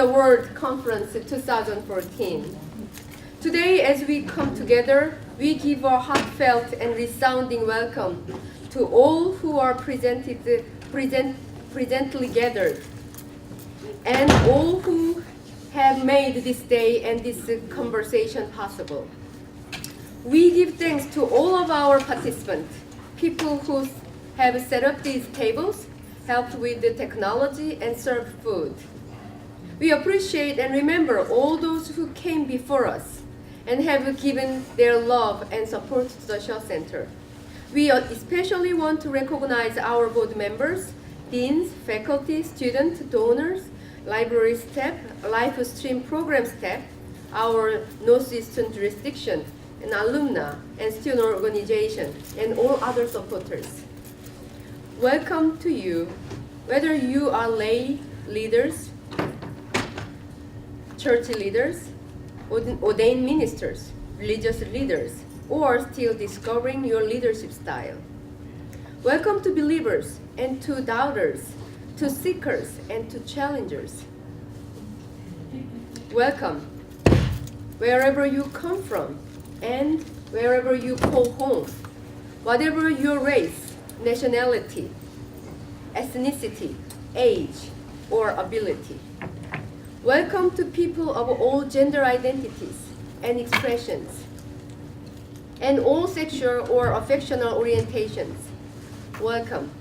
the World Conference 2014. Today, as we come together, we give a heartfelt and resounding welcome to all who are presently gathered, and all who have made this day and this conversation possible. We give thanks to all of our participants, people who have set up these tables, helped with the technology, and served food. We appreciate and remember all those who came before us and have given their love and support to the Shaw Center. We especially want to recognize our board members, deans, faculty, students, donors, library staff, live stream program staff, our Northeastern jurisdiction, and alumni and student organization, and all other supporters. Welcome to you, whether you are lay leaders, church leaders, ordained ministers, religious leaders, or still discovering your leadership style. Welcome to believers and to doubters, to seekers and to challengers. Welcome wherever you come from and wherever you call home, whatever your race, nationality, ethnicity, age, or ability. Welcome to people of all gender identities and expressions, and all sexual or affectional orientations. Welcome.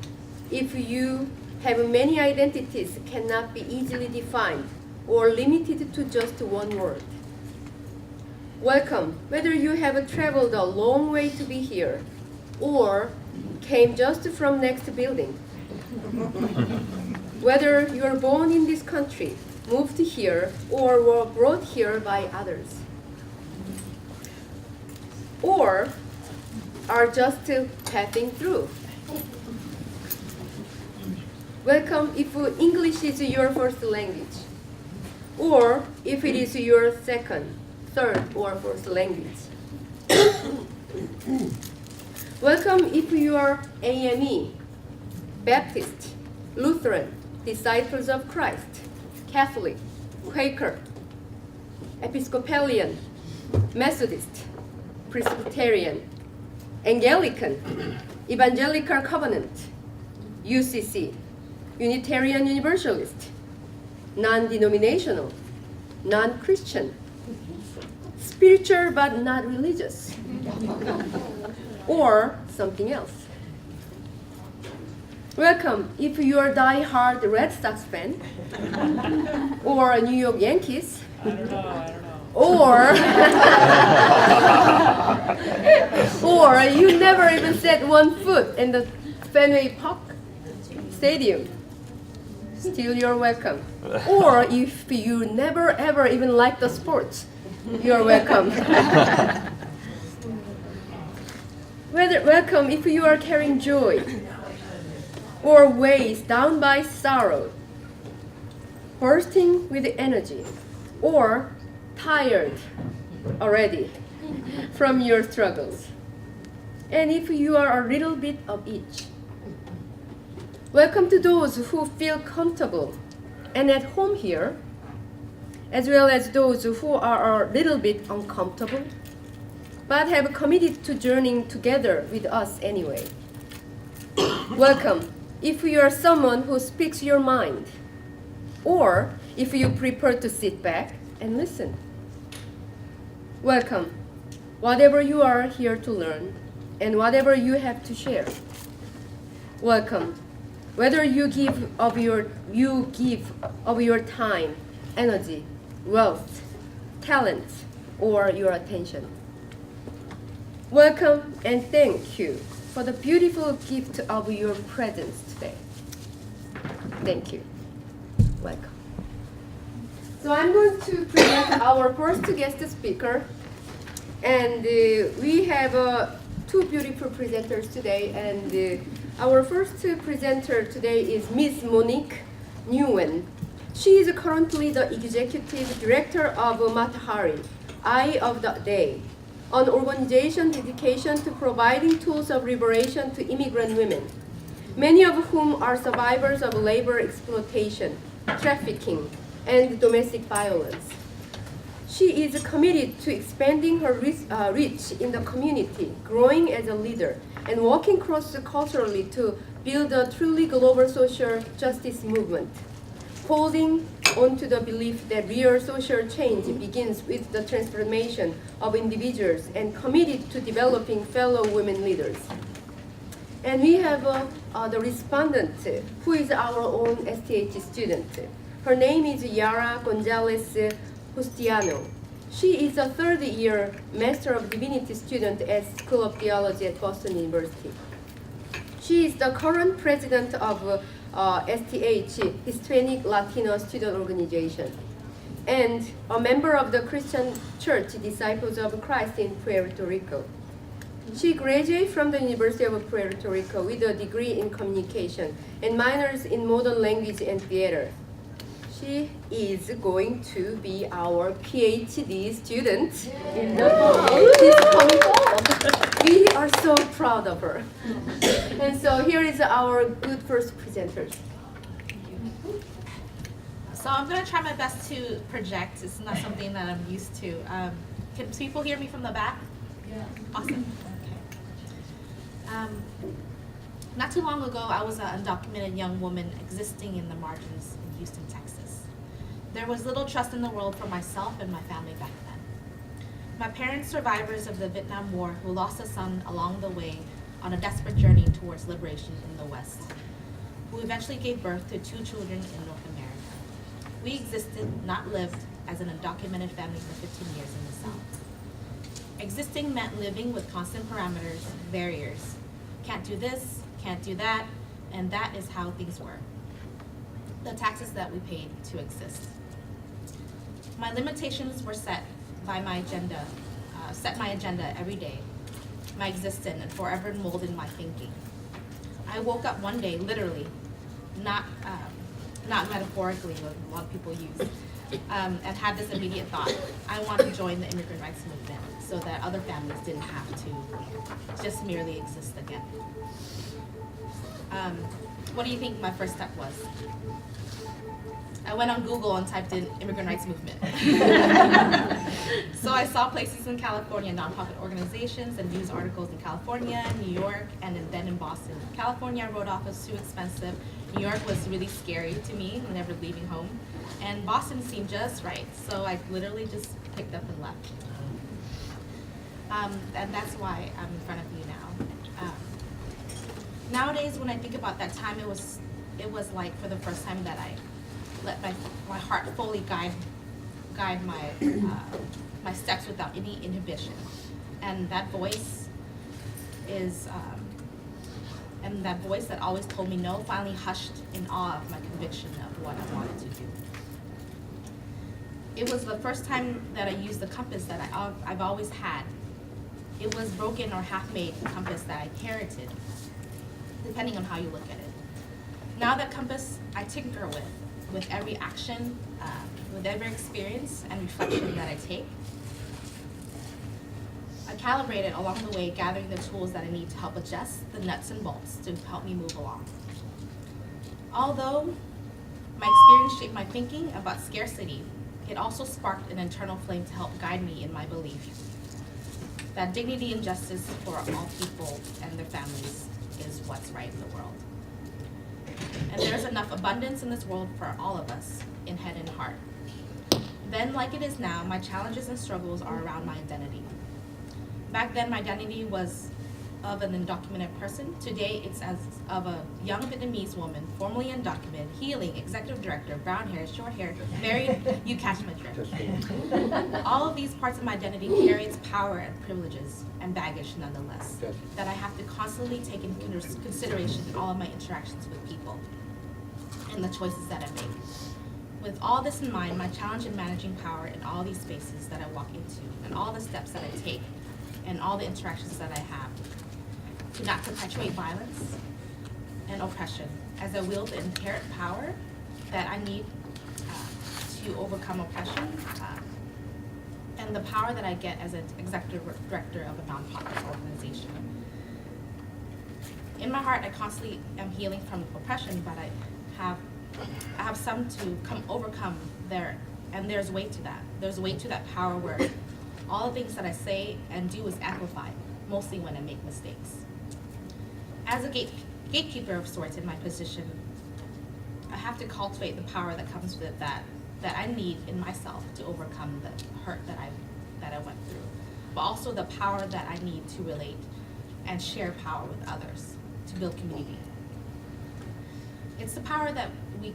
If you have many identities cannot be easily defined or limited to just one word. Welcome, whether you have traveled a long way to be here or came just from next building. Whether you are born in this country, moved here, or were brought here by others, or are just passing through. Welcome if English is your first language, or if it is your second, third, or fourth language. Welcome if you are AME, Baptist, Lutheran, Disciples of Christ, Catholic, Quaker, Episcopalian, Methodist, Presbyterian, Anglican, Evangelical Covenant, UCC, Unitarian Universalist, non-denominational, non-Christian, spiritual but not religious, or something else. Welcome if you are a die-hard Red Sox fan, or New York Yankees, or you never even set one foot in the Fenway Park Stadium. Still, you're welcome. Or if you never ever even liked the sports, you're welcome. Welcome if you are carrying joy, or weighed down by sorrow, bursting with energy, or tired already from your struggles. And if you are a little bit of each. Welcome to those who feel comfortable and at home here, as well as those who are a little bit uncomfortable, but have committed to journeying together with us anyway. Welcome if you are someone who speaks your mind, or if you prefer to sit back and listen. Welcome, whatever you are here to learn, and whatever you have to share. Welcome, whether you give of your time, energy, wealth, talent, or your attention. Welcome and thank you for the beautiful gift of your presence today. Thank you. Welcome. So I'm going to present our first guest speaker, and we have two beautiful presenters today, and our first presenter today is Ms. Monique Nguyen. She is currently the executive director of Matahari, Eye of the Day, an organization dedicated to providing tools of liberation to immigrant women, many of whom are survivors of labor exploitation, trafficking, and domestic violence. She is committed to expanding her reach in the community, growing as a leader, and working cross-culturally to build a truly global social justice movement, holding on to the belief that real social change begins with the transformation of individuals and committed to developing fellow women leaders. And we have the respondent, who is our own STH student. Her name is Yara Gonzalez Justiano. She is a third-year Master of Divinity student at School of Theology at Boston University. She is the current president of STH, Hispanic Latino Student Organization, and a member of the Christian Church Disciples of Christ in Puerto Rico. She graduated from the University of Puerto Rico with a degree in communication and minors in modern language and theater. She is going to be our PhD student in the this coming fall. We are so proud of her. And so here is our good first presenters. So I'm going to try my best to project. It's not something that I'm used to. Can people hear me from the back? Yeah. Awesome. Okay. Not too long ago, I was an undocumented young woman existing in the margins in Houston, Texas. There was little trust in the world for myself and my family back then. My parents, survivors of the Vietnam War, who lost a son along the way on a desperate journey towards liberation in the West, who eventually gave birth to 2 children in North America. We existed, not lived, as an undocumented family for 15 years in the South. Existing meant living with constant parameters, barriers. Can't do this, can't do that, and that is how things were. The taxes that we paid to exist. My limitations were set by my agenda, set my agenda every day, my existence, and forever molded my thinking. I woke up one day, literally, not metaphorically, what a lot of people use, and had this immediate thought: I want to join the immigrant rights movement so that other families didn't have to just merely exist again. What do you think my first step was? I went on Google and typed in immigrant rights movement. So I saw places in California, nonprofit organizations and news articles in California, New York, and then in Boston. California I wrote off as too expensive. New York was really scary to me, whenever leaving home. And Boston seemed just right, so I literally just picked up and left. And that's why I'm in front of you now. Nowadays, when I think about that time, it was like for the first time that I let my heart fully guide my steps without any inhibition. And that voice is, and that voice that always told me no finally hushed in awe of my conviction of what I wanted to do. It was the first time that I used the compass that I've always had. It was broken or half-made compass that I inherited, depending on how you look at it. Now that compass I tinker with every action, with every experience and reflection that I take. I calibrate it along the way, gathering the tools that I need to help adjust the nuts and bolts to help me move along. Although my experience shaped my thinking about scarcity, it also sparked an internal flame to help guide me in my belief that dignity and justice for all people and their families is what's right in the world. And there's enough abundance in this world for all of us, in head and heart. Then, like it is now, my challenges and struggles are around my identity. Back then, my identity was of an undocumented person. Today, it's as of a young Vietnamese woman, formerly undocumented, healing, executive director, brown hair, short hair, married, you catch my drift. All of these parts of my identity carry its power and privileges and baggage nonetheless, that I have to constantly take into consideration in all of my interactions with people and the choices that I make. With all this in mind, my challenge in managing power in all these spaces that I walk into, and all the steps that I take, and all the interactions that I have, to not perpetuate violence and oppression, as I wield the inherent power that I need to overcome oppression, and the power that I get as an executive director of a nonprofit organization. In my heart, I constantly am healing from oppression, but I have some to overcome there's weight to that. There's weight to that power where all the things that I say and do is amplified, mostly when I make mistakes. As a gatekeeper of sorts in my position, I have to cultivate the power that comes with that I need in myself to overcome the hurt that I went through, but also the power that I need to relate and share power with others to build community. It's the power that we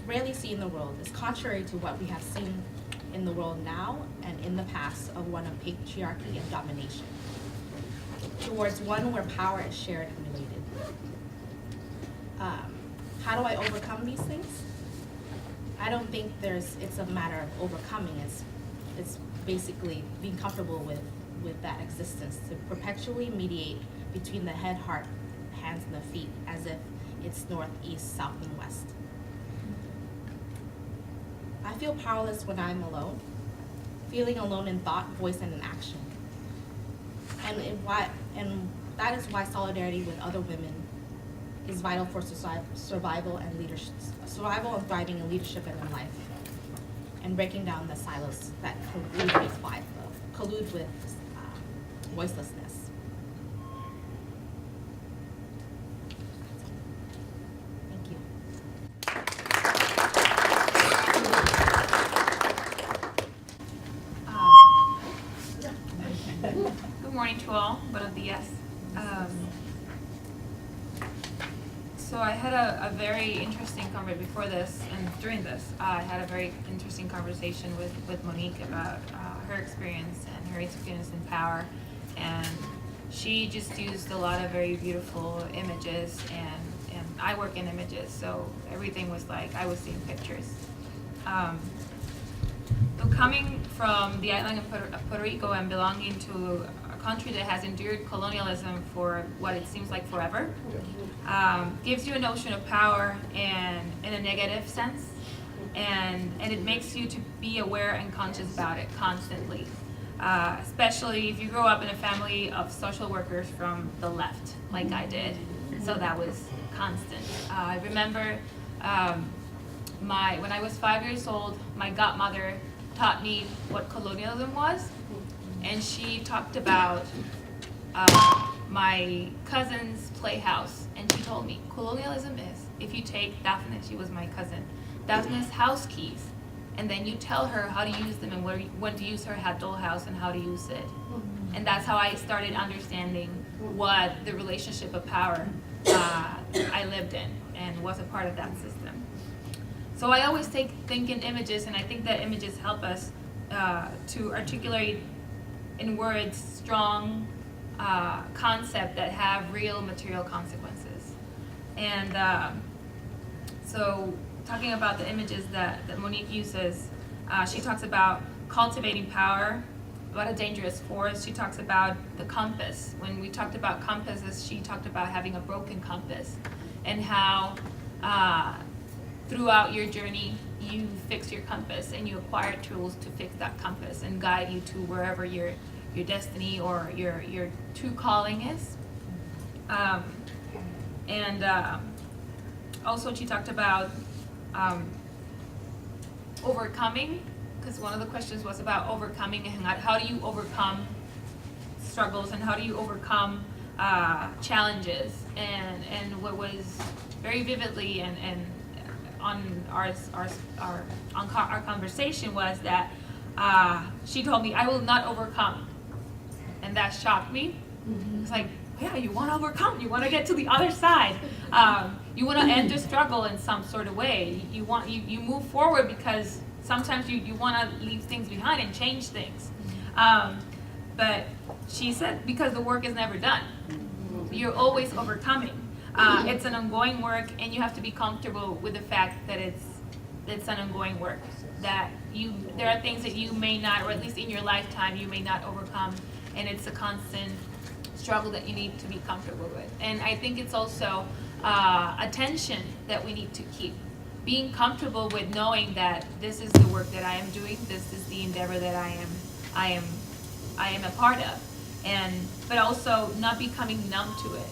rarely see in the world. It's contrary to what we have seen in the world now and in the past of one of patriarchy and domination, towards one where power is shared and related. How do I overcome these things? I don't think it's a matter of overcoming. It's basically being comfortable with that existence, to perpetually mediate between the head, heart, hands, and the feet, as if it's north, east, south, and west. I feel powerless when I'm alone, feeling alone in thought, voice, and in action. And that is why solidarity with other women is vital for survival and leadership, survival and thriving in leadership and in life, and breaking down the silos that collude with voicelessness. Thank you. Good morning to all. Buenos días. So I had a very interesting conversation before this and during this. I had a very interesting conversation with Monique about her experience and her experience in power. And she just used a lot of very beautiful images, and I work in images, so everything was like I was seeing pictures. So coming from the island of Puerto Rico and belonging to a country that has endured colonialism for what it seems like forever, gives you a notion of power and in a negative sense, and it makes you to be aware and conscious about it constantly, especially if you grow up in a family of social workers from the left, like I did. So that was constant. I remember when I was 5 years old, my godmother taught me what colonialism was, and she talked about my cousin's playhouse, and she told me colonialism is if you take Daphne, she was my cousin, Daphne's house keys, and then you tell her how to use them and when to use her dollhouse and how to use it. And that's how I started understanding what the relationship of power I lived in and was a part of that system. So I always think in images, and I think that images help us to articulate in words strong concept that have real material consequences. And so talking about the images that Monique uses, she talks about cultivating power, about a dangerous force. She talks about the compass. When we talked about compasses, she talked about having a broken compass, and how throughout your journey you fix your compass and you acquire tools to fix that compass and guide you to wherever your destiny or your true calling is. Also she talked about overcoming, because one of the questions was about overcoming and how do you overcome struggles and how do you overcome challenges, and what was very vividly and on our conversation was that she told me, I will not overcome, and that shocked me. It's like, yeah, you want to overcome, you want to get to the other side, you want to end the struggle in some sort of way, you move forward because sometimes you want to leave things behind and change things, but she said because the work is never done, you're always overcoming. It's an ongoing work, and you have to be comfortable with the fact that it's an ongoing work, that there are things that you may not, or at least in your lifetime you may not overcome, and it's a constant struggle that you need to be comfortable with. And I think it's also a tension that we need to keep, being comfortable with knowing that this is the work that I am doing, this is the endeavor that I am a part of, but also not becoming numb to it,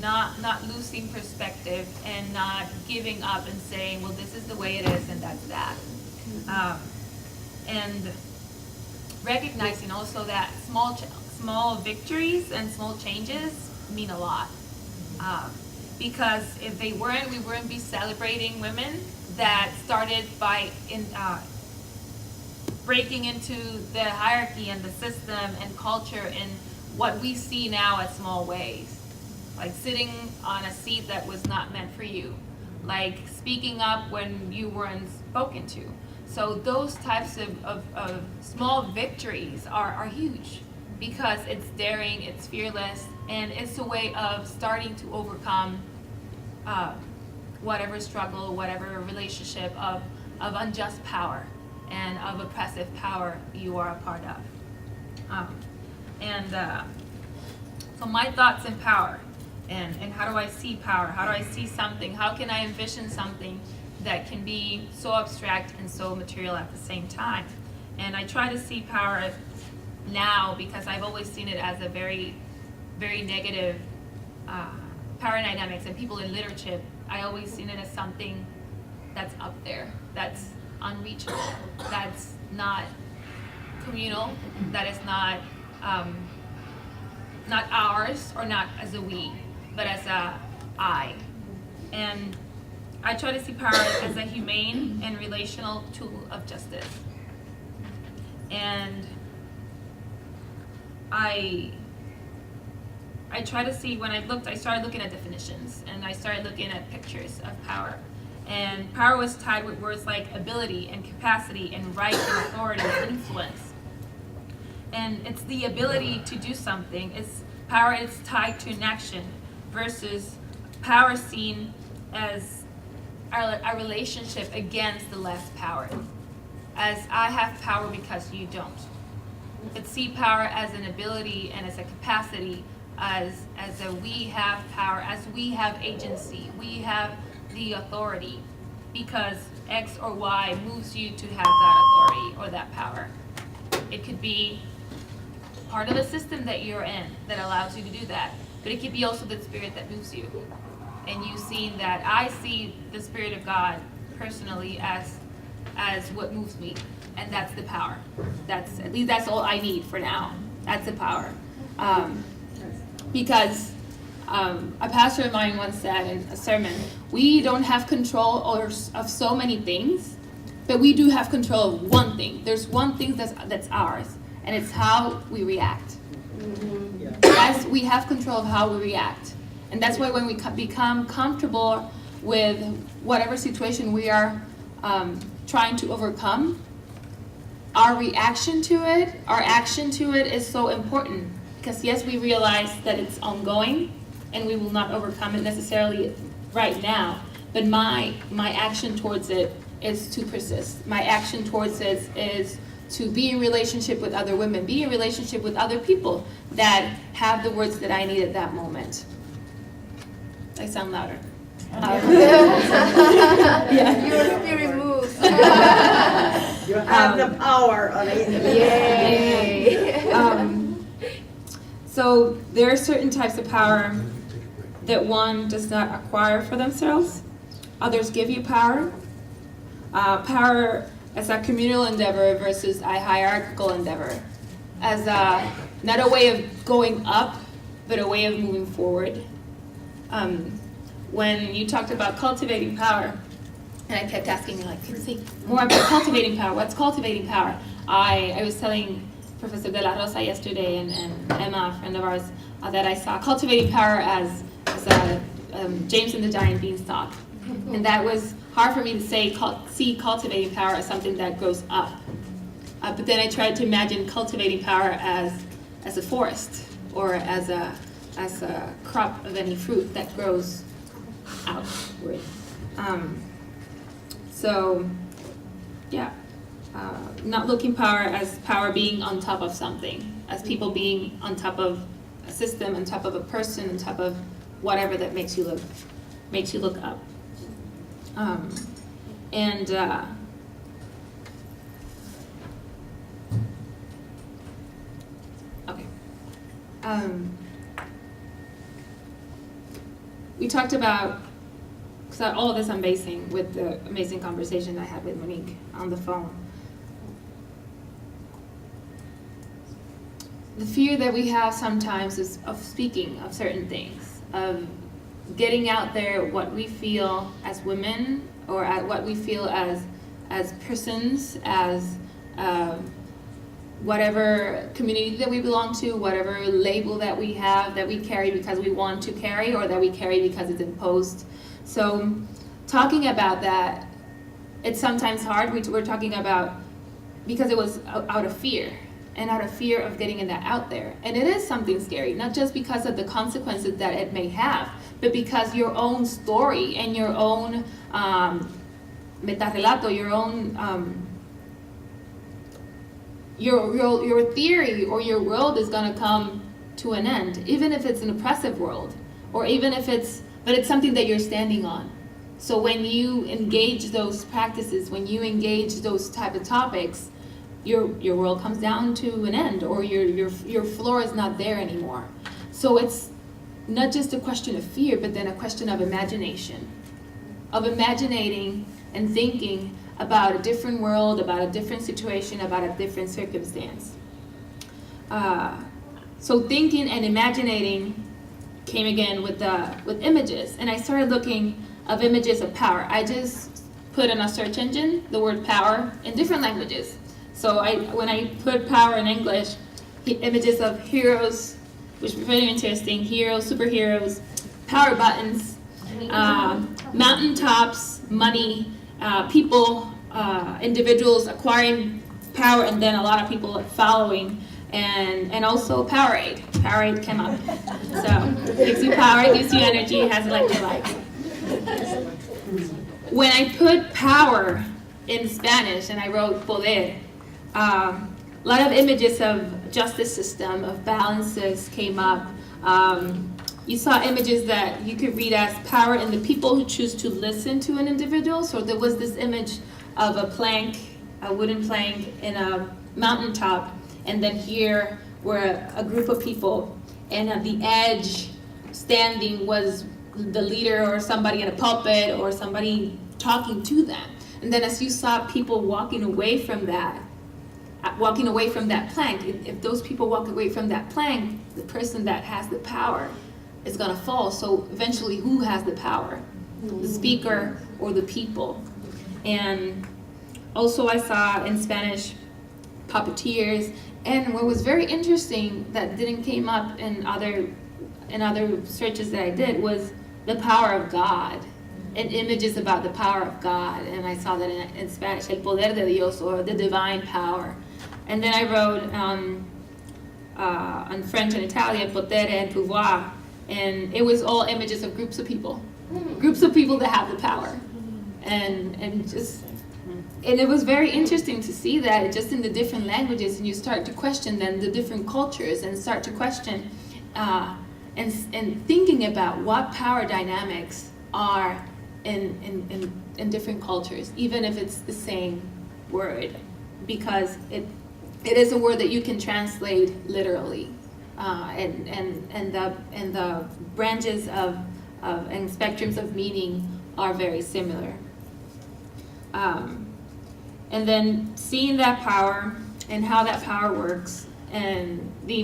not losing perspective, and not giving up and saying, well, this is the way it is and that's that. And recognizing also that small victories and small changes mean a lot. Because if they weren't, we wouldn't be celebrating women that started by breaking into the hierarchy and the system and culture in what we see now as small ways. Like sitting on a seat that was not meant for you. Like speaking up when you weren't spoken to. So those types of small victories are huge because it's daring, it's fearless, and it's a way of starting to overcome whatever struggle, whatever relationship of unjust power and of oppressive power you are a part of. So my thoughts in power, and how do I see power? How do I see something? How can I envision something that can be so abstract and so material at the same time? And I try to see power now because I've always seen it as a very, very negative power dynamics, and people in literature, I always seen it as something that's up there, that's unreachable, that's not communal, that is not ours or not as a we, but as a I. And I try to see power as a humane and relational tool of justice. And I try to see, when I started looking at definitions, and I started looking at pictures of power. And power was tied with words like ability and capacity and right and authority and influence. And it's the ability to do something. It's power is tied to an action versus power seen as a relationship against the less powered. As I have power because you don't. But see power as an ability and as a capacity, as a we have power, as we have agency, we have the authority, because X or Y moves you to have that authority or that power. It could be part of a system that you're in that allows you to do that, but it could be also the spirit that moves you. And you see that I see the Spirit of God personally as what moves me, and that's the power. At least that's all I need for now. That's the power. Because a pastor of mine once said in a sermon, we don't have control of so many things, but we do have control of one thing. There's one thing that's ours, and it's how we react. Yes, we have control of how we react. And that's why when we become comfortable with whatever situation we are trying to overcome, our reaction to it, our action to it is so important. Because yes, we realize that it's ongoing and we will not overcome it necessarily right now. But my action towards it is to persist. My action towards it is to be in relationship with other women, be in relationship with other people that have the words that I need at that moment. I sound louder. Yeah. Your spirit moves. You have the power on it. Yay. So there are certain types of power that one does not acquire for themselves. Others give you power. Power as a communal endeavor versus a hierarchical endeavor. As not a way of going up, but a way of moving forward. When you talked about cultivating power, and I kept asking you, like, can you say more about cultivating power? What's cultivating power? I was telling Professor De La Rosa yesterday and Emma, a friend of ours, that I saw cultivating power as James and the Giant Beanstalk. And that was hard for me to see cultivating power as something that grows up. But then I tried to imagine cultivating power as a forest or as a crop of any fruit that grows outward. Not looking power as power being on top of something, as people being on top of a system, on top of a person, on top of whatever that makes you look up. We talked about So all of this I'm basing with the amazing conversation I had with Monique on the phone. The fear that we have sometimes is of speaking of certain things, of getting out there what we feel as women, or at what we feel as persons, as whatever community that we belong to, whatever label that we have, that we carry because we want to carry, or that we carry because it's imposed. So talking about that, it's sometimes hard. We're talking about, because it was out of fear, and out of fear of getting that out there. And it is something scary, not just because of the consequences that it may have, but because your own story and your own metarrelato, your own your theory or your world is going to come to an end, even if it's an oppressive world, or even if it's something that you're standing on. So when you engage those practices, when you engage those type of topics, your world comes down to an end, or your floor is not there anymore. So it's not just a question of fear, but then a question of imagination, of imaginating and thinking about a different world, about a different situation, about a different circumstance. So thinking and imaginating came again with images, and I started looking of images of power. I just put in a search engine the word power in different languages. So when I put power in English, images of heroes, which was very interesting, heroes, superheroes, power buttons, mountaintops, money, people, individuals acquiring power, and then a lot of people following, and also Powerade. Powerade came up. So it gives you power, it gives you energy, it has electrolytes. When I put power in Spanish and I wrote poder, a lot of images of justice system, of balances came up. You saw images that you could read as power in the people who choose to listen to an individual. So there was this image of a plank, a wooden plank in a mountaintop, and then here were a group of people, and at the edge standing was the leader or somebody in a pulpit or somebody talking to them. And then as you saw people walking away from that plank, if those people walk away from that plank, the person that has the power is going to fall. So eventually, who has the power? The speaker or the people? And also I saw in Spanish puppeteers, and what was very interesting that didn't came up in other searches that I did was the power of God, and images about the power of God. And I saw that in Spanish, el poder de Dios, or the divine power. And then I wrote on French and Italian, potere and pouvoir, and it was all images of groups of people that have the power, and it was very interesting to see that just in the different languages, and you start to question then the different cultures, and start to question and thinking about what power dynamics are in different cultures, even if it's the same word, because it is a word that you can translate literally, and the branches of and spectrums of meaning are very similar. And then seeing that power and how that power works, and the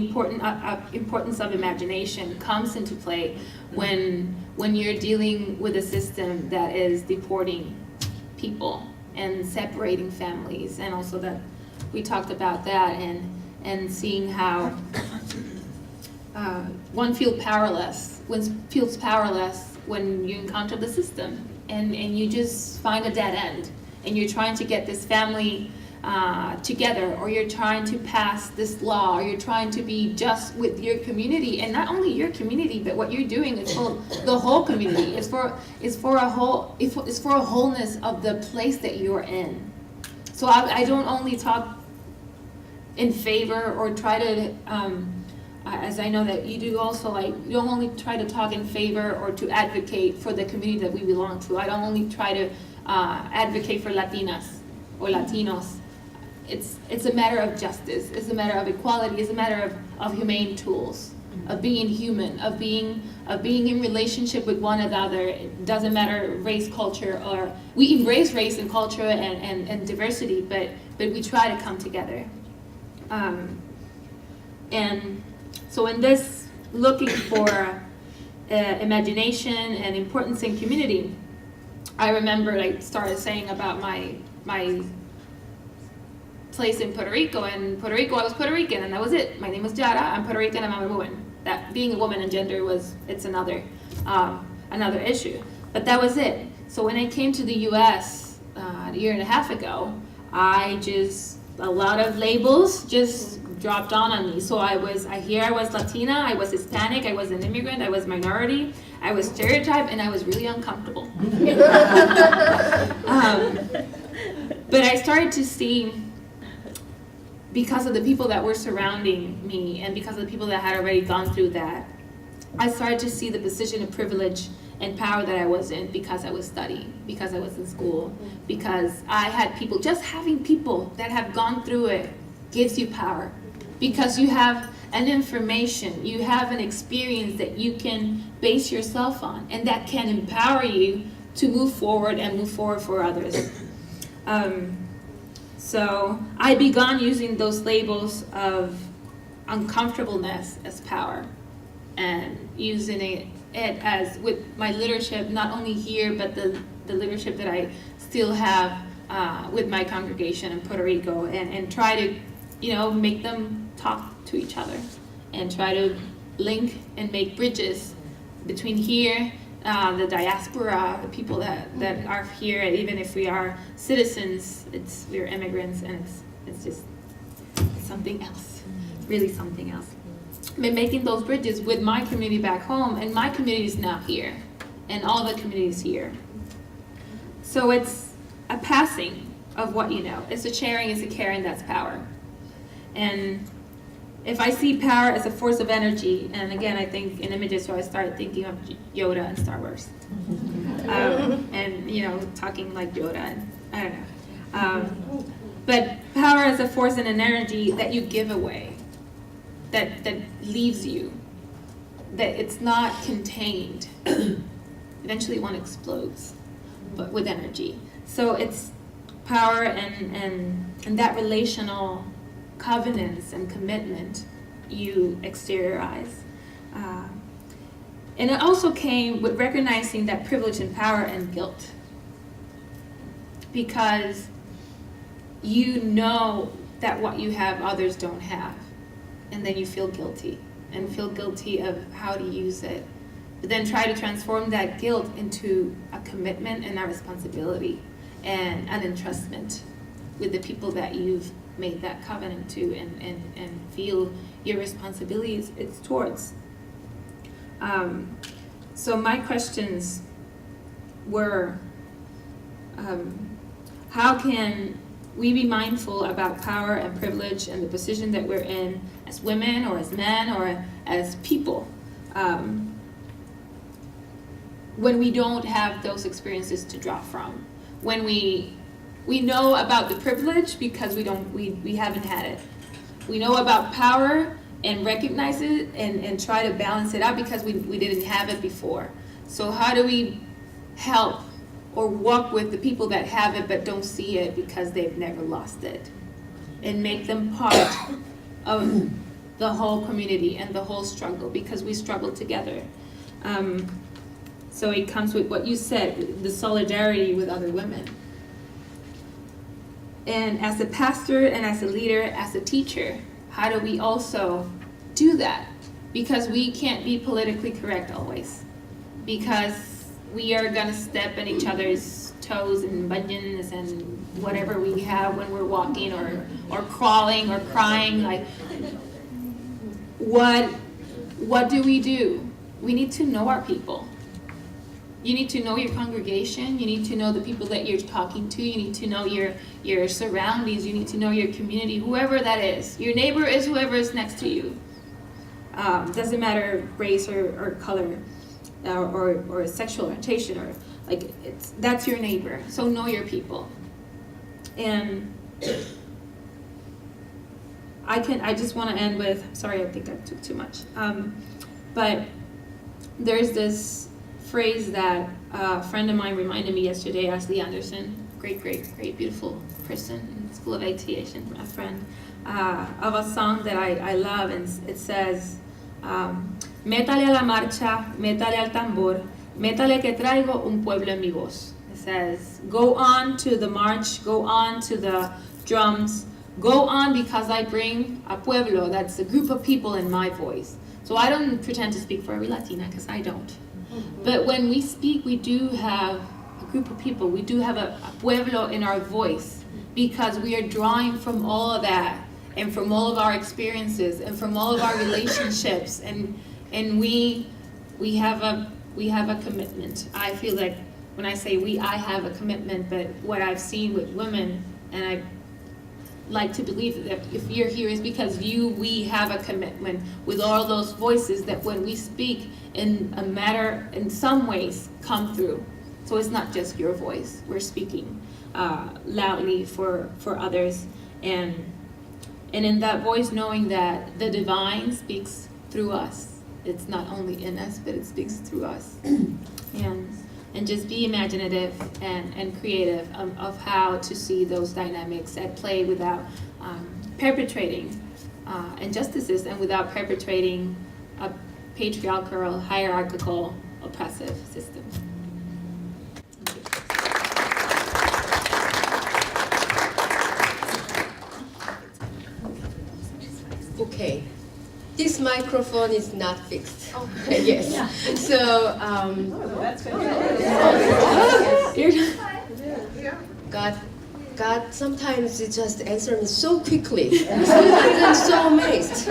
importance of imagination comes into play when you're dealing with a system that is deporting people and separating families, and also that we talked about that, and seeing how one feels powerless when you encounter the system, and you just find a dead end, and you're trying to get this family together, or you're trying to pass this law, or you're trying to be just with your community, and not only your community, but what you're doing is for the whole community. It's for a wholeness of the place that you're in. So I don't only talk in favor or try to, as I know that you do also, like, you don't only try to talk in favor or to advocate for the community that we belong to. I don't only try to advocate for Latinas or Latinos. It's a matter of justice. It's a matter of equality. It's a matter of humane tools. of being human, of being in relationship with one another. It doesn't matter race, culture, or we embrace race and culture and diversity, but we try to come together. And so in this looking for imagination and importance in community, I remember I started saying about my place in Puerto Rico. In Puerto Rico, I was Puerto Rican, and that was it. My name was Yara. I'm Puerto Rican, and I'm a woman. That being a woman and gender it's another issue. But that was it. So when I came to the U.S. A year and a half ago, a lot of labels just dropped on me. So I was Latina, I was Hispanic, I was an immigrant, I was minority, I was stereotyped, and I was really uncomfortable. But I started to see, because of the people that were surrounding me and because of the people that had already gone through that, I started to see the position of privilege and power that I was in because I was studying, because I was in school, because I had people. Just having people that have gone through it gives you power, because you have an information, you have an experience that you can base yourself on, and that can empower you to move forward and move forward for others. So I began using those labels of uncomfortableness as power, and using it as with my leadership, not only here, but the leadership that I still have with my congregation in Puerto Rico, and try to, make them talk to each other, and try to link and make bridges between here, the diaspora, the people that are here, even if we are citizens, we're immigrants, and it's just something else, really something else. Been making those bridges with my community back home, and my community is now here, and all the communities here. So it's a passing of what you know. It's a sharing, it's a caring, that's power. And if I see power as a force of energy, and again, I think in images, so I started thinking of Yoda and Star Wars. And, talking like Yoda, and I don't know. But power as a force and an energy that you give away, that leaves you, that it's not contained. Eventually one explodes, but with energy. So it's power and that relational covenants and commitment you exteriorize. And it also came with recognizing that privilege and power and guilt. Because you know that what you have others don't have. And then you feel guilty, and feel guilty of how to use it. But then try to transform that guilt into a commitment and a responsibility and an entrustment with the people that you've made that covenant to, and feel your responsibilities it's towards. So my questions were, how can we be mindful about power and privilege and the position that we're in as women or as men or as people when we don't have those experiences to draw from? When we know about the privilege because we haven't had it. We know about power and recognize it and try to balance it out because we didn't have it before. So how do we help or walk with the people that have it but don't see it because they've never lost it, and make them part of the whole community and the whole struggle, because we struggle together. So it comes with what you said, the solidarity with other women. And as a pastor and as a leader, as a teacher, how do we also do that? Because we can't be politically correct always. Because we are gonna step on each other's toes and bunions and whatever we have when we're walking or crawling or crying. Like, what do? We need to know our people. You need to know your congregation. You need to know the people that you're talking to. You need to know your surroundings. You need to know your community, whoever that is. Your neighbor is whoever is next to you. Doesn't matter race or color. Or sexual orientation, or that's your neighbor. So know your people. And I just want to end with, sorry, I think I took too much. But there's this phrase that a friend of mine reminded me yesterday, Ashley Anderson, great, beautiful person in the School of Aviation, a friend, of a song that I love, and it says, métale a la marcha, métale al tambor, métale que traigo un pueblo en mi voz. It says, go on to the march, go on to the drums, go on because I bring a pueblo, that's a group of people in my voice. So I don't pretend to speak for every Latina, because I don't. But when we speak, we do have a group of people, we do have a pueblo in our voice, because we are drawing from all of that, and from all of our experiences, and from all of our relationships, and we have a commitment. I feel like when I say we, I have a commitment, but what I've seen with women, and I like to believe that if you're here is because we have a commitment with all those voices that when we speak in some ways come through. So it's not just your voice, we're speaking loudly for others, and in that voice knowing that the divine speaks through us. It's not only in us, but it speaks through us. And just be imaginative and creative of how to see those dynamics at play without perpetrating injustices and without perpetrating a patriarchal, hierarchical, oppressive system. Okay. This microphone is not fixed. Oh. Yes. Yeah. So, That's good. God sometimes it just answers me so quickly. Sometimes I'm so amazed.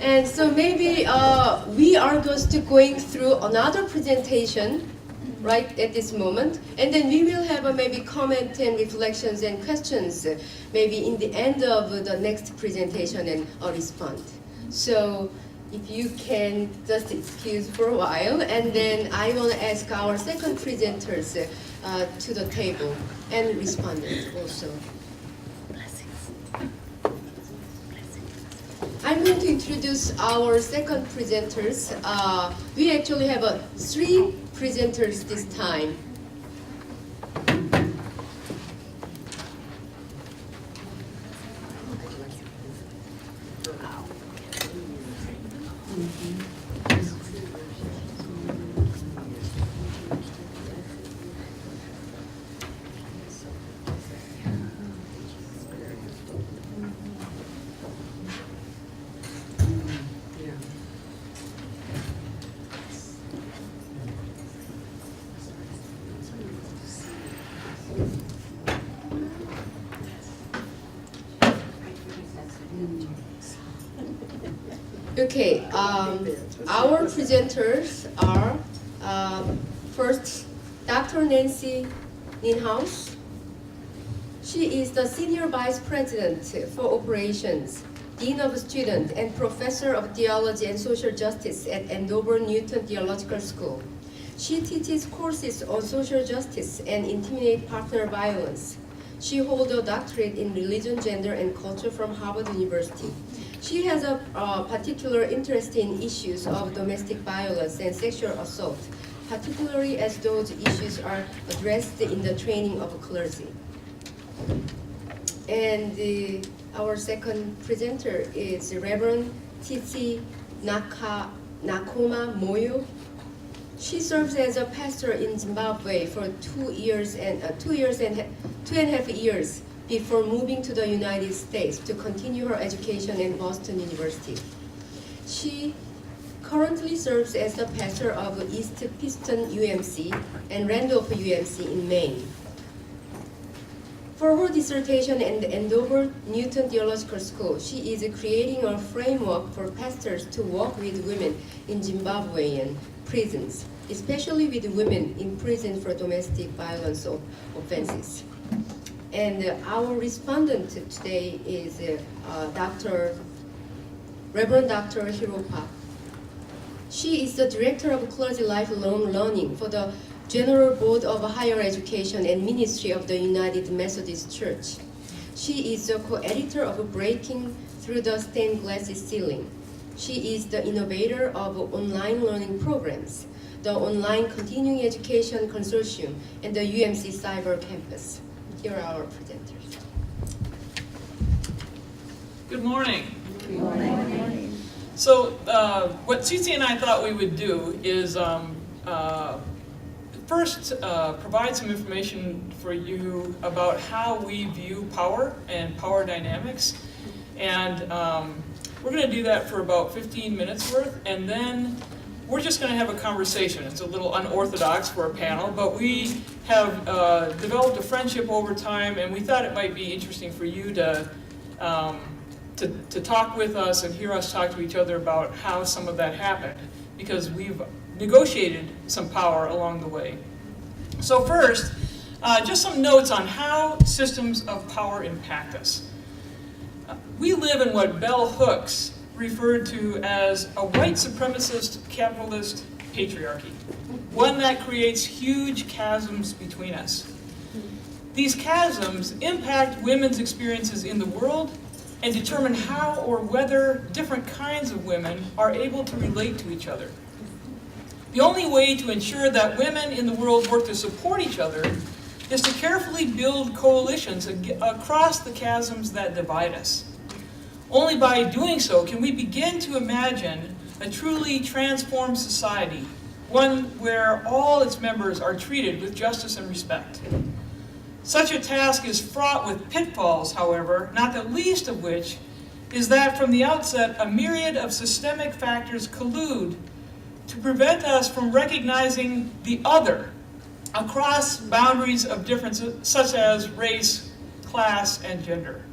And so maybe we are just going through another presentation right at this moment, and then we will have maybe comment and reflections and questions maybe in the end of the next presentation and respond. So if you can just excuse for a while, and then I will ask our second presenters to the table and respondents also. I'm going to introduce our second presenters. We actually have three presenters this time. Okay, our presenters are first Dr. Nancy Ninhaus. She is the Senior Vice President for Operations, Dean of Students, and Professor of Theology and Social Justice at Andover Newton Theological School. She teaches courses on social justice and intimate partner violence. She holds a doctorate in religion, gender, and culture from Harvard University. She has a particular interest in issues of domestic violence and sexual assault, particularly as those issues are addressed in the training of clergy. And our second presenter is Reverend Titi Nakoma Moyo. She serves as a pastor in Zimbabwe for 2 years and 2.5 years before moving to the United States to continue her education in Boston University. She currently serves as the pastor of East Piston UMC and Randolph UMC in Maine. For her dissertation at the Andover Newton Theological School, she is creating a framework for pastors to work with women in Zimbabwean prisons, especially with women in prison for domestic violence offenses. And our respondent today is Reverend Dr. Hiropa. She is the Director of Clergy Lifelong Learning for the General Board of Higher Education and Ministry of the United Methodist Church. She is the co-editor of Breaking Through the Stained Glass Ceiling. She is the innovator of online learning programs, the Online Continuing Education Consortium, and the UMC Cyber Campus. Here are our presenters. Good morning. Good morning. So what Cici and I thought we would do is first provide some information for you about how we view power and power dynamics. And we're going to do that for about 15 minutes worth, and then we're just going to have a conversation. It's a little unorthodox for a panel, but we have developed a friendship over time, and we thought it might be interesting for you to talk with us and hear us talk to each other about how some of that happened, because we've negotiated some power along the way. So first, just some notes on how systems of power impact us. We live in what bell hooks referred to as a white supremacist capitalist patriarchy, one that creates huge chasms between us. These chasms impact women's experiences in the world and determine how or whether different kinds of women are able to relate to each other. The only way to ensure that women in the world work to support each other is to carefully build coalitions across the chasms that divide us. Only by doing so can we begin to imagine a truly transformed society, one where all its members are treated with justice and respect. Such a task is fraught with pitfalls, however, not the least of which is that from the outset a myriad of systemic factors collude to prevent us from recognizing the other across boundaries of differences such as race, class, and gender.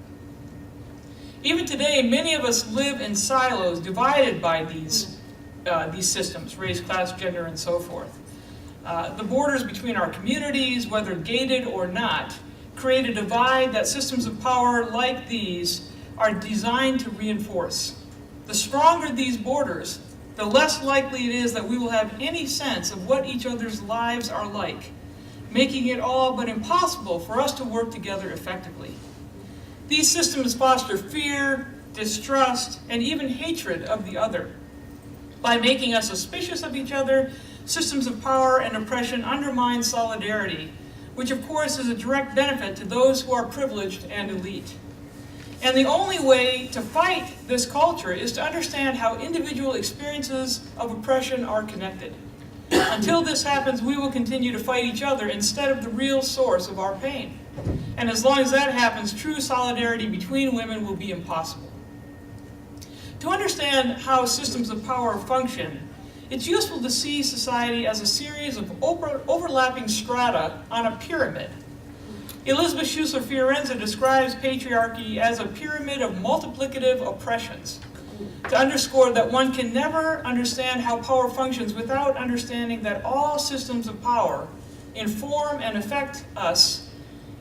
Even today, many of us live in silos divided by these systems, race, class, gender, and so forth. The borders between our communities, whether gated or not, create a divide that systems of power like these are designed to reinforce. The stronger these borders, the less likely it is that we will have any sense of what each other's lives are like, making it all but impossible for us to work together effectively. These systems foster fear, distrust, and even hatred of the other. By making us suspicious of each other, systems of power and oppression undermine solidarity, which of course is a direct benefit to those who are privileged and elite. And the only way to fight this culture is to understand how individual experiences of oppression are connected. Until this happens, we will continue to fight each other instead of the real source of our pain. And as long as that happens, true solidarity between women will be impossible. To understand how systems of power function, it's useful to see society as a series of overlapping strata on a pyramid. Elizabeth Schussler-Fiorenza describes patriarchy as a pyramid of multiplicative oppressions, to underscore that one can never understand how power functions without understanding that all systems of power inform and affect us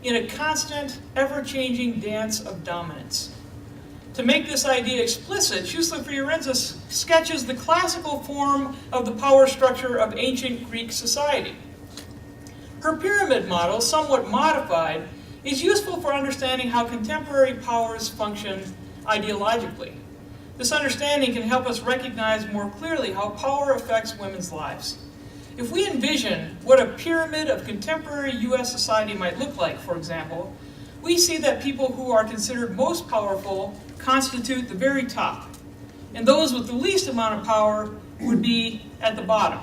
in a constant, ever-changing dance of dominance. To make this idea explicit, Schussler-Fiorenza sketches the classical form of the power structure of ancient Greek society. Her pyramid model, somewhat modified, is useful for understanding how contemporary powers function ideologically. This understanding can help us recognize more clearly how power affects women's lives. If we envision what a pyramid of contemporary U.S. society might look like, for example, we see that people who are considered most powerful constitute the very top, and those with the least amount of power would be at the bottom.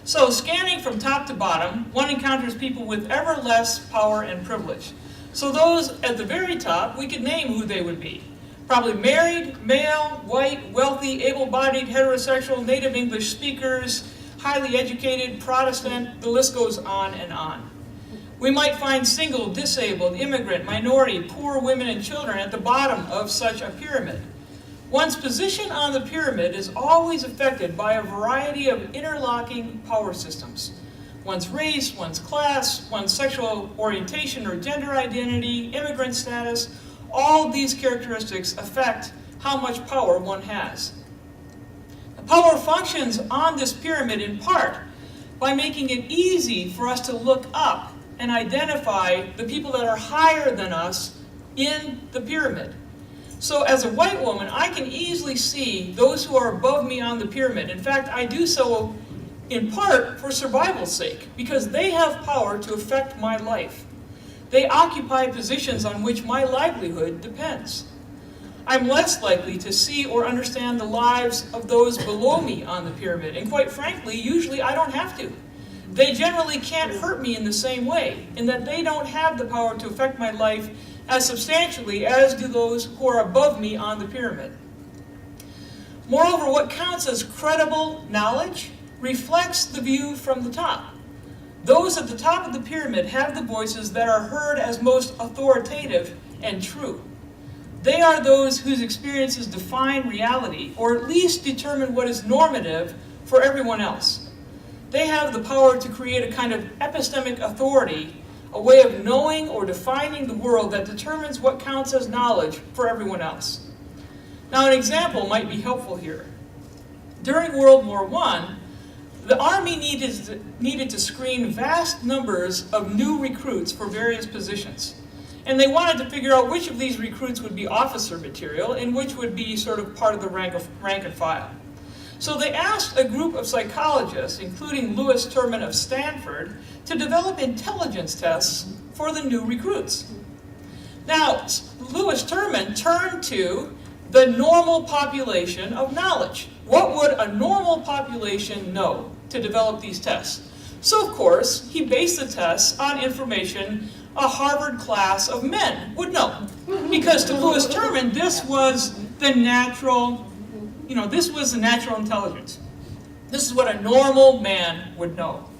So, scanning from top to bottom, one encounters people with ever less power and privilege. So those at the very top, we could name who they would be. Probably married, male, white, wealthy, able-bodied, heterosexual, native English speakers, highly educated, Protestant, the list goes on and on. We might find single, disabled, immigrant, minority, poor women and children at the bottom of such a pyramid. One's position on the pyramid is always affected by a variety of interlocking power systems. One's race, one's class, one's sexual orientation or gender identity, immigrant status, all these characteristics affect how much power one has. The power functions on this pyramid in part by making it easy for us to look up and identify the people that are higher than us in the pyramid. So as a white woman, I can easily see those who are above me on the pyramid. In fact, I do so in part for survival's sake, because they have power to affect my life. They occupy positions on which my livelihood depends. I'm less likely to see or understand the lives of those below me on the pyramid, and quite frankly, usually I don't have to. They generally can't hurt me in the same way, in that they don't have the power to affect my life as substantially as do those who are above me on the pyramid. Moreover, what counts as credible knowledge reflects the view from the top. Those at the top of the pyramid have the voices that are heard as most authoritative and true. They are those whose experiences define reality, or at least determine what is normative for everyone else. They have the power to create a kind of epistemic authority, a way of knowing or defining the world that determines what counts as knowledge for everyone else. Now, an example might be helpful here. During World War I, the Army needed to screen vast numbers of new recruits for various positions. And they wanted to figure out which of these recruits would be officer material and which would be sort of part of the rank and file. So they asked a group of psychologists, including Lewis Terman of Stanford, to develop intelligence tests for the new recruits. Now, Lewis Terman turned to the normal population of knowledge. What would a normal population know to develop these tests? So, of course, he based the tests on information a Harvard class of men would know. Because to Lewis Terman, this was the natural, this was the natural intelligence. This is what a normal man would know.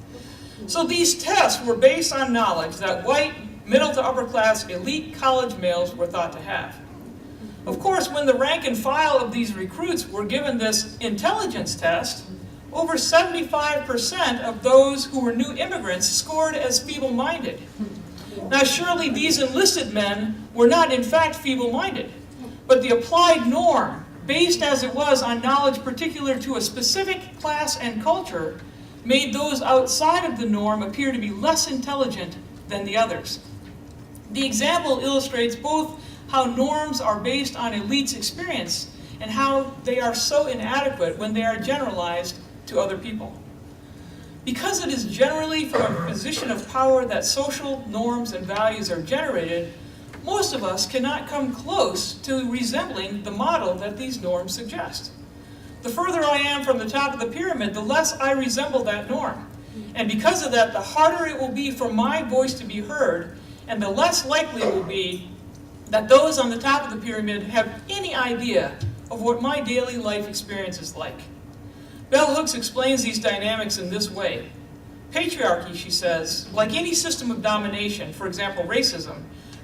So these tests were based on knowledge that white, middle to upper class, elite college males were thought to have. Of course, when the rank and file of these recruits were given this intelligence test, over 75% of those who were new immigrants scored as feeble-minded. Now, surely these enlisted men were not in fact feeble-minded, but the applied norm, based as it was on knowledge particular to a specific class and culture, made those outside of the norm appear to be less intelligent than the others. The example illustrates both how norms are based on elites' experience and how they are so inadequate when they are generalized to other people. Because it is generally from a position of power that social norms and values are generated, most of us cannot come close to resembling the model that these norms suggest. The further I am from the top of the pyramid, the less I resemble that norm. And because of that, the harder it will be for my voice to be heard, and the less likely it will be that those on the top of the pyramid have any idea of what my daily life experience is like. Bell Hooks explains these dynamics in this way. Patriarchy, she says, like any system of domination, for example racism,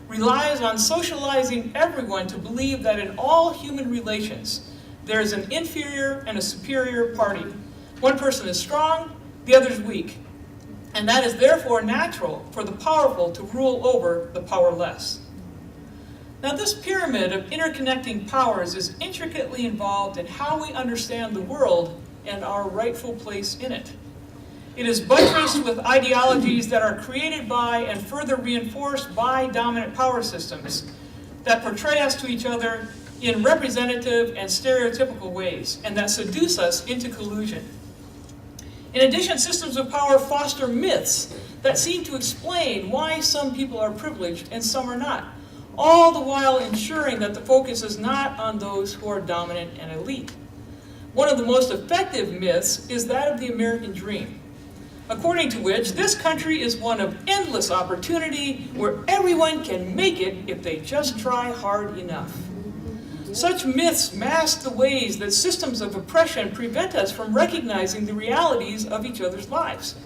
relies on socializing everyone to believe that in all human relations there is an inferior and a superior party. One person is strong, the other is weak. And that is therefore natural for the powerful to rule over the powerless. Now, this pyramid of interconnecting powers is intricately involved in how we understand the world and our rightful place in it. It is buttressed with ideologies that are created by and further reinforced by dominant power systems that portray us to each other in representative and stereotypical ways, and that seduce us into collusion. In addition, systems of power foster myths that seem to explain why some people are privileged and some are not, all the while ensuring that the focus is not on those who are dominant and elite. One of the most effective myths is that of the American dream, according to which this country is one of endless opportunity where everyone can make it if they just try hard enough. Such myths mask the ways that systems of oppression prevent us from recognizing the realities of each other's lives.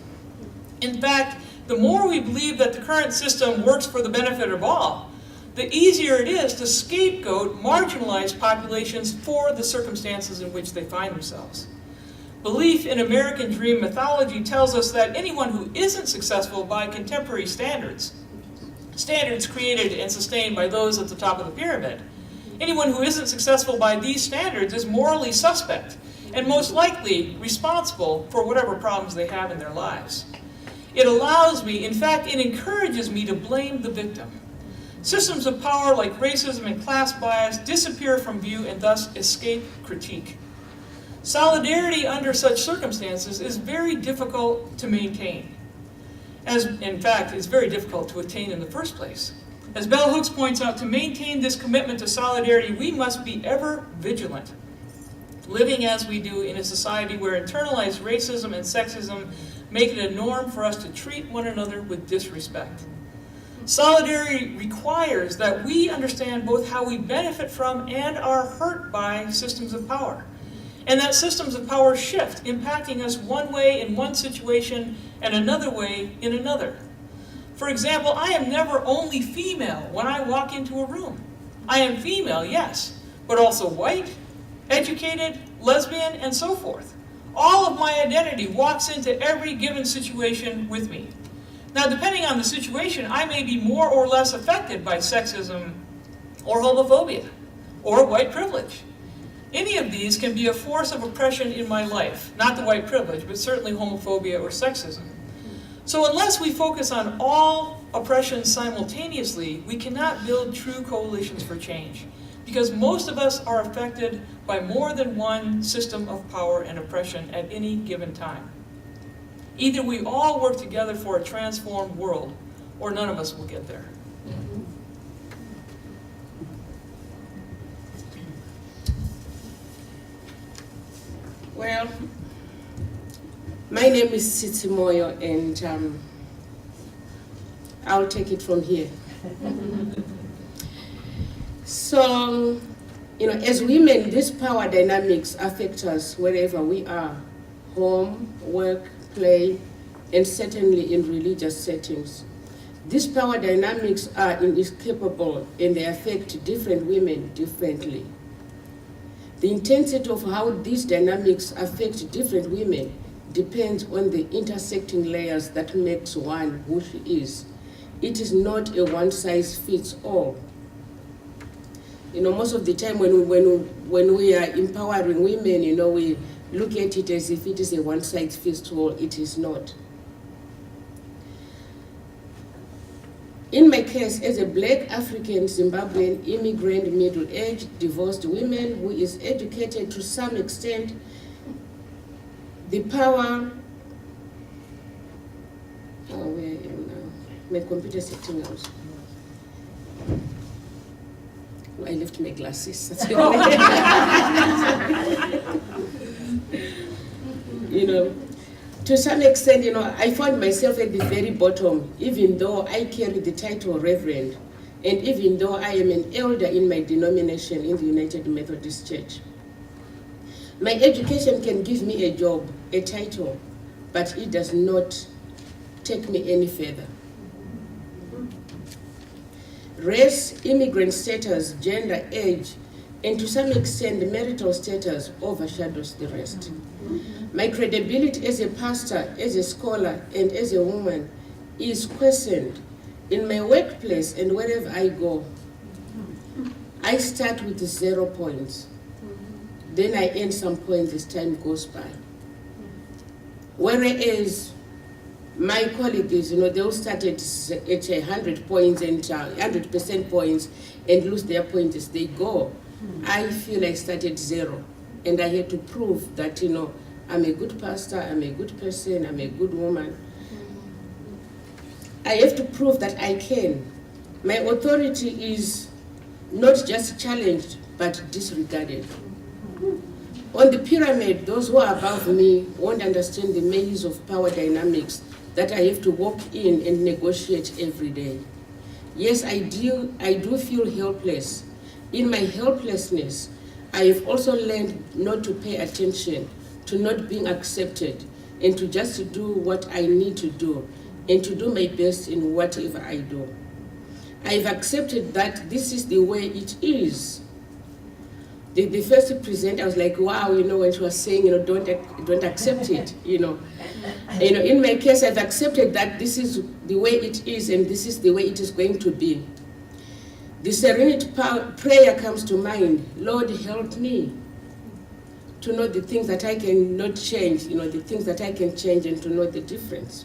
In fact, the more we believe that the current system works for the benefit of all, the easier it is to scapegoat marginalized populations for the circumstances in which they find themselves. Belief in American dream mythology tells us that anyone who isn't successful by contemporary standards created and sustained by those at the top of the pyramid, anyone who isn't successful by these standards is morally suspect and most likely responsible for whatever problems they have in their lives. It allows me, in fact, it encourages me to blame the victim. Systems of power like racism and class bias disappear from view and thus escape critique. Solidarity under such circumstances is very difficult to maintain. As, in fact, it's very difficult to attain in the first place. As Bell Hooks points out, to maintain this commitment to solidarity, we must be ever vigilant, living as we do in a society where internalized racism and sexism make it a norm for us to treat one another with disrespect. Solidarity requires that we understand both how we benefit from and are hurt by systems of power, and that systems of power shift, impacting us one way in one situation and another way in another. For example, I am never only female when I walk into a room. I am female, yes, but also white, educated, lesbian, and so forth. All of my identity walks into every given situation with me. Now, depending on the situation, I may be more or less affected by sexism or homophobia or white privilege. Any of these can be a force of oppression in my life, not the white privilege, but certainly homophobia or sexism. So unless we focus on all oppressions simultaneously, we cannot build true coalitions for change, because most of us are affected by more than one system of power and oppression at any given time. Either we all work together for a transformed world, or none of us will get there. Well, my name is Sitsi Moyo, and I'll take it from here. So, as women, these power dynamics affect us wherever we are, home, work, play, and certainly in religious settings. These power dynamics are inescapable, and they affect different women differently. The intensity of how these dynamics affect different women depends on the intersecting layers that makes one who she is. It is not a one-size-fits-all. Most of the time when we are empowering women, we look at it as if it is a one-size-fits-all. It is not. In my case, as a Black African Zimbabwean immigrant, middle-aged, divorced woman who is educated to some extent, the power, where I am now, my computer setting out. I left my glasses. That's to some extent, I found myself at the very bottom, even though I carry the title Reverend, and even though I am an elder in my denomination in the United Methodist Church. My education can give me a job, a title, but it does not take me any further. Race, immigrant status, gender, age, and to some extent marital status overshadows the rest. My credibility as a pastor, as a scholar, and as a woman is questioned. In my workplace and wherever I go, I start with 0 points. Then I earn some points as time goes by. Whereas my colleagues, they'll start at 100 points and 100% points and lose their points as they go. I feel I started 0, and I had to prove that, I'm a good pastor, I'm a good person, I'm a good woman. I have to prove that I can. My authority is not just challenged, but disregarded. On the pyramid, those who are above me won't understand the maze of power dynamics that I have to walk in and negotiate every day. Yes, I do feel helpless. In my helplessness, I have also learned not to pay attention, to not being accepted, and to just do what I need to do, and to do my best in whatever I do. I've accepted that this is the way it is. The first present, I was like, wow, when she was saying, don't accept it, in my case, I've accepted that this is the way it is, and this is the way it is going to be. The serenity prayer comes to mind. Lord, help me to know the things that I cannot change, the things that I can change, and to know the difference.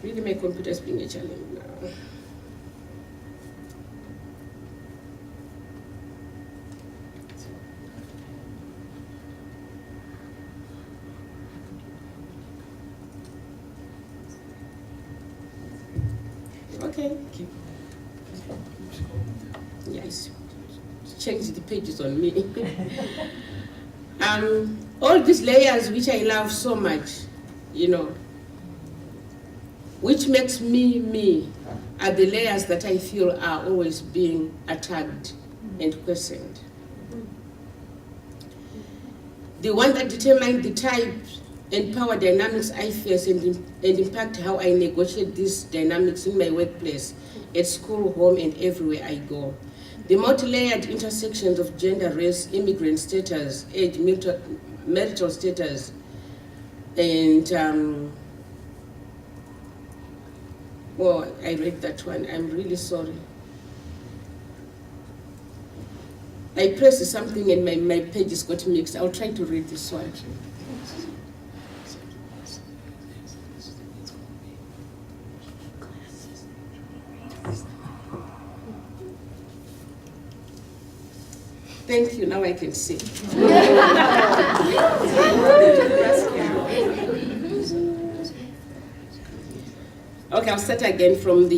Really, my computer's being a challenge now. Okay. Yes. Change the pages on me. All these layers which I love so much, you know, which makes me me, are the layers that I feel are always being attacked and questioned. The one that determine the type and power dynamics I face and impact how I negotiate these dynamics in my workplace, at school, home, and everywhere I go. The multi-layered intersections of gender, race, immigrant status, age, marital status, and well, I read that one. I'm really sorry. I pressed something and my pages got mixed. I'll try to read this one. Thank you, now I can see. Okay, I'll start again from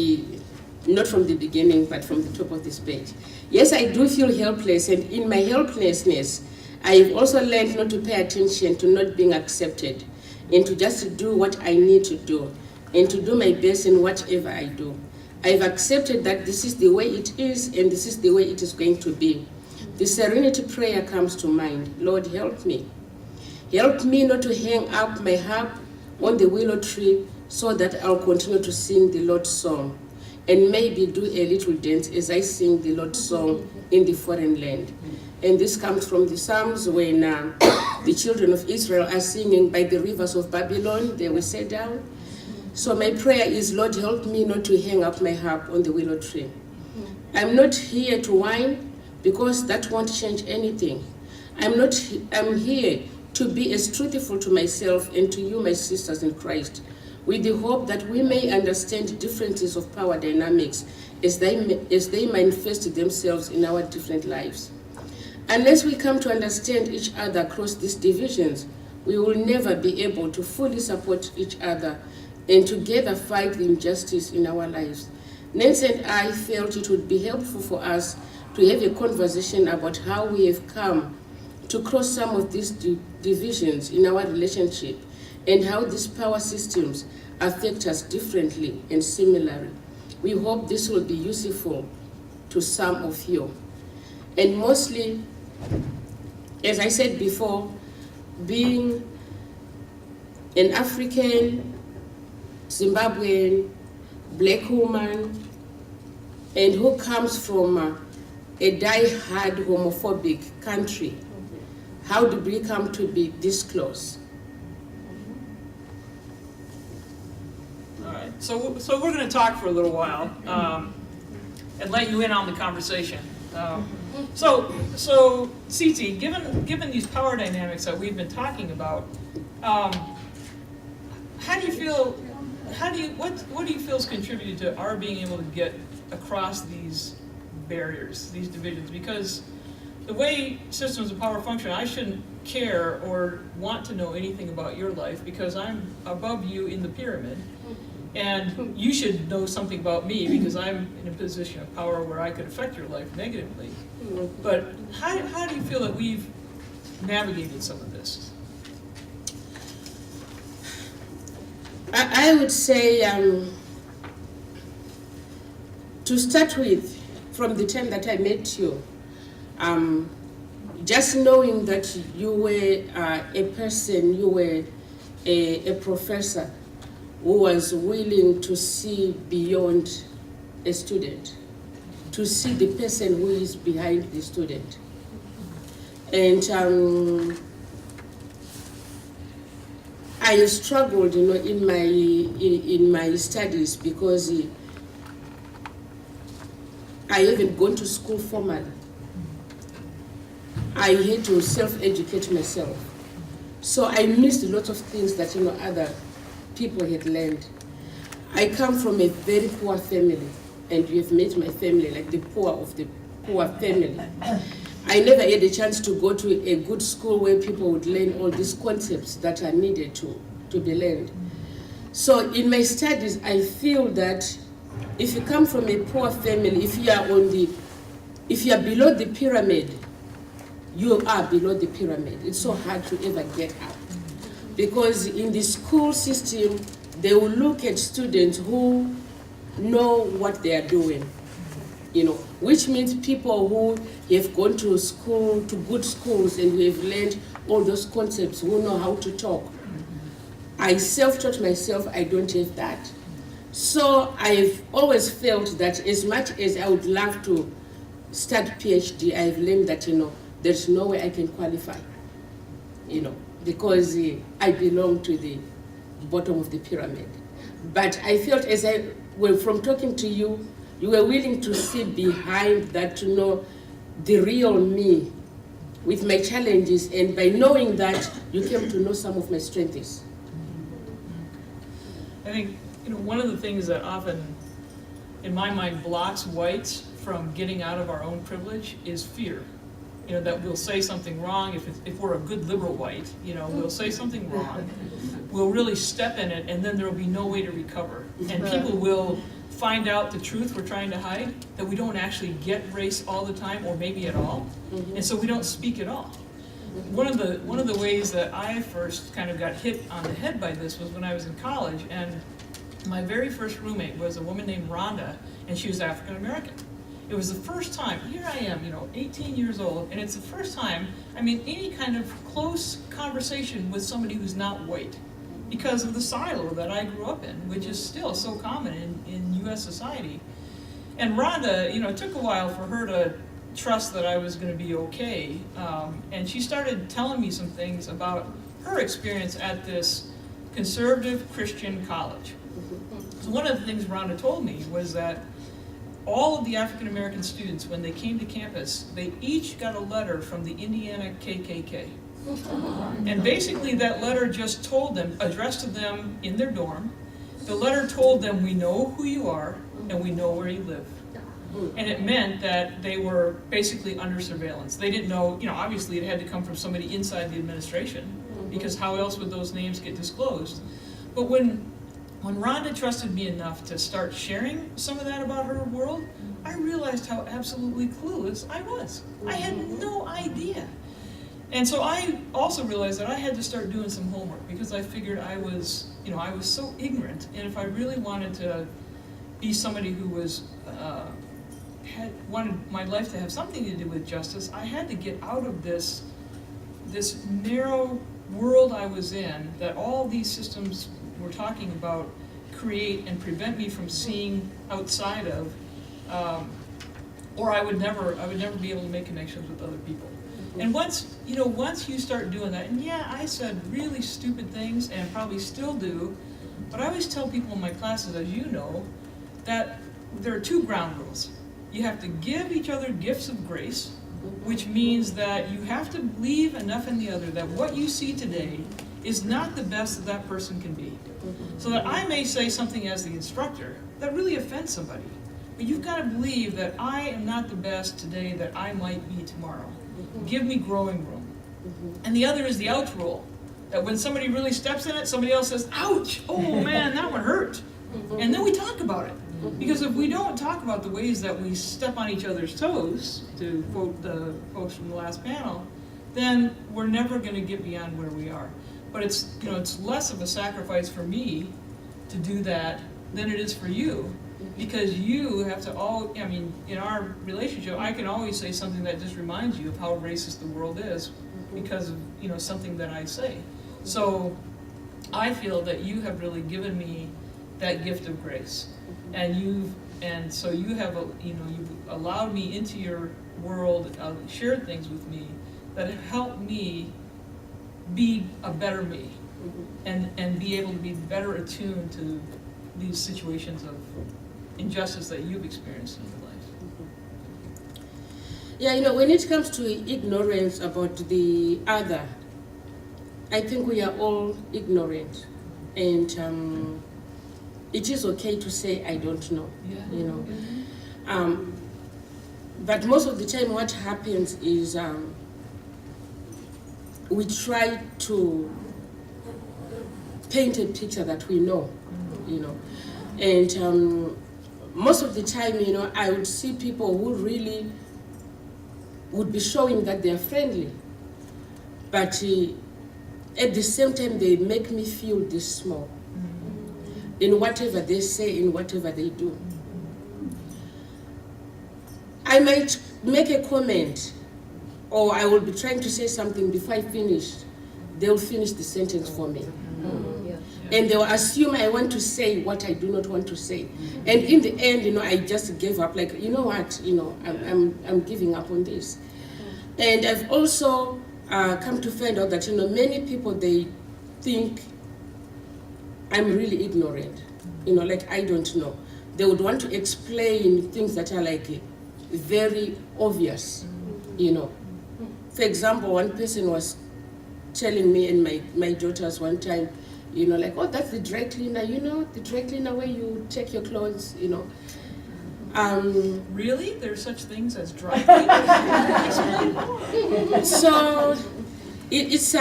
not from the beginning, but from the top of this page. Yes, I do feel helpless, and in my helplessness, I've also learned not to pay attention to not being accepted, and to just do what I need to do, and to do my best in whatever I do. I've accepted that this is the way it is, and this is the way it is going to be. The serenity prayer comes to mind. Lord, help me. Help me not to hang up my harp on the willow tree so that I'll continue to sing the Lord's song, and maybe do a little dance as I sing the Lord's song in the foreign land. And this comes from the Psalms when the children of Israel are singing by the rivers of Babylon. They were set down. So my prayer is, Lord, help me not to hang up my harp on the willow tree. I'm not here to whine, because that won't change anything. I'm here to be as truthful to myself and to you, my sisters in Christ, with the hope that we may understand differences of power dynamics as they manifest themselves in our different lives. Unless we come to understand each other across these divisions, we will never be able to fully support each other and together fight the injustice in our lives. Nancy and I felt it would be helpful for us to have a conversation about how we have come to cross some of these divisions in our relationship, and how these power systems affect us differently and similarly. We hope this will be useful to some of you. And mostly, as I said before, being an African, Zimbabwean, black woman, and who comes from a die-hard homophobic country, how did we come to be this close? All right, so we're going to talk for a little while and let you in on the conversation. So Tsitsi, given these power dynamics that we've been talking about, how do you feel? What do you feel has contributed to our being able to get across these barriers, these divisions? Because the way systems of power function, I shouldn't care or want to know anything about your life because I'm above you in the pyramid, and you should know something about me because I'm in a position of power where I could affect your life negatively. But how do you feel that we've navigated some of this? I would say, to start with, from the time that I met you, just knowing that you were a person, you were a professor who was willing to see beyond a student, to see the person who is behind the student. And I struggled, in my studies because I haven't gone to school formally. I had to self-educate myself. So I missed a lot of things that other people had learned. I come from a very poor family, and you have met my family, like the poor of the poor family. I never had a chance to go to a good school where people would learn all these concepts that are needed to be learned. So in my studies, I feel that if you come from a poor family, if you are below the pyramid, you are below the pyramid. It's so hard to ever get up. Because in the school system, they will look at students who know what they are doing, which means people who have gone to school, to good schools, and who have learned all those concepts, who know how to talk. I self-taught myself, I don't have that. So I've always felt that as much as I would love to start PhD, I've learned that, there's no way I can qualify, because I belong to the bottom of the pyramid. But I felt from talking to you, you were willing to see behind that, to know the real me with my challenges, and by knowing that, you came to know some of my strengths. I think one of the things that often, in my mind, blocks whites from getting out of our own privilege is fear. That we'll say something wrong. If we're a good liberal white, we'll say something wrong. We'll really step in it, and then there will be no way to recover. And people will find out the truth we're trying to hide, that we don't actually get race all the time, or maybe at all, and so we don't speak at all. One of the ways that I first kind of got hit on the head by this was when I was in college, and my very first roommate was a woman named Rhonda, and she was African American. It was the first time, here I am, 18 years old, and it's the first time, any kind of close conversation with somebody who's not white, because of the silo that I grew up in, which is still so common in U.S. society. And Rhonda, it took a while for her to trust that I was going to be okay, and she started telling me some things about her experience at this conservative Christian college. So one of the things Rhonda told me was that all of the African American students, when they came to campus, they each got a letter from the Indiana KKK. And basically that letter just told them, addressed to them in their dorm, the letter told them, we know who you are and we know where you live. And it meant that they were basically under surveillance. They didn't know, obviously it had to come from somebody inside the administration, because how else would those names get disclosed? But when Rhonda trusted me enough to start sharing some of that about her world, I realized how absolutely clueless I was. I had no idea. And so I also realized that I had to start doing some homework, because I figured I was so ignorant, and if I really wanted to be somebody who was wanted my life to have something to do with justice, I had to get out of this narrow world I was in, that all these systems we're talking about create and prevent me from seeing outside of, or I would never be able to make connections with other people. And once you start doing that, and yeah, I said really stupid things and probably still do, but I always tell people in my classes, as you know, that there are two ground rules. You have to give each other gifts of grace, which means that you have to believe enough in the other that what you see today is not the best that person can be. So that I may say something as the instructor that really offends somebody, but you've got to believe that I am not the best today that I might be tomorrow. Give me growing room. And the other is the ouch rule, that when somebody really steps in it, somebody else says, ouch, oh man, that one hurt. And then we talk about it. Because if we don't talk about the ways that we step on each other's toes, to quote the folks from the last panel, then we're never going to get beyond where we are. But it's less of a sacrifice for me to do that than it is for you, because you have to in our relationship, I can always say something that just reminds you of how racist the world is because of something that I say. So I feel that you have really given me that gift of grace, and so you have you've allowed me into your world, shared things with me that have helped me be a better me, and be able to be better attuned to these situations of injustice that you've experienced in your life. Yeah, when it comes to ignorance about the other, I think we are all ignorant, and it is okay to say, I don't know, Yeah. you know. But most of the time what happens is we try to paint a picture that we know, you know. And most of the time, you know, I would see people who really would be showing that they are friendly, but at the same time they make me feel this small in whatever they say, in whatever they do. I might make a comment, or I will be trying to say something before I finish. They'll finish the sentence for me. And they will assume I want to say what I do not want to say. And in the end, you know, I just gave up, like, you know what, you know, I'm giving up on this. And I've also come to find out that, you know, many people, they think I'm really ignorant, you know, like I don't know. They would want to explain things that are like very obvious, you know. For example, one person was telling me and my daughters one time, you know, like, oh, that's the dry cleaner, you know, the dry cleaner where you take your clothes, you know. Really? There's such things as dry cleaning? So it's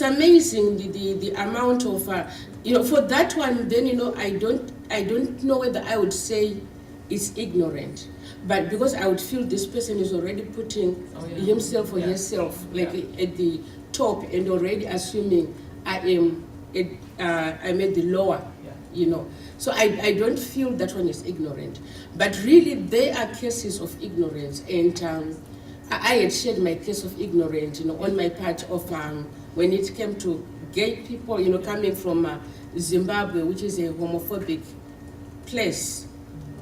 amazing the amount of you know, for that one, then, you know, I don't know whether I would say it's ignorant, but because I would feel this person is already putting himself or herself like at the top and already assuming I'm at the lower, you know. So I don't feel that one is ignorant, but really there are cases of ignorance, and I had shared my case of ignorance, you know, on my part of when it came to gay people, you know, coming from Zimbabwe, which is a homophobic place.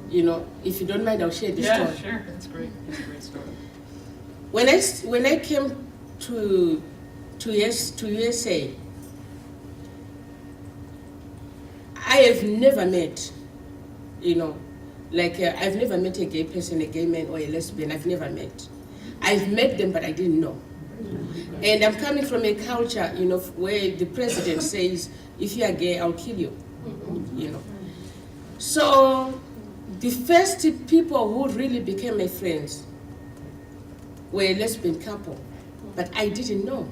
You know, if you don't mind, I'll share this story. Yeah, sure. That's great. That's a great story. When I came to USA, I have never met, you know, like I've never met a gay person, a gay man, or a lesbian. I've never met. I've met them, but I didn't know. And I'm coming from a culture, you know, where the president says, if you are gay, I'll kill you, you know. So the first people who really became my friends were a lesbian couple, but I didn't know.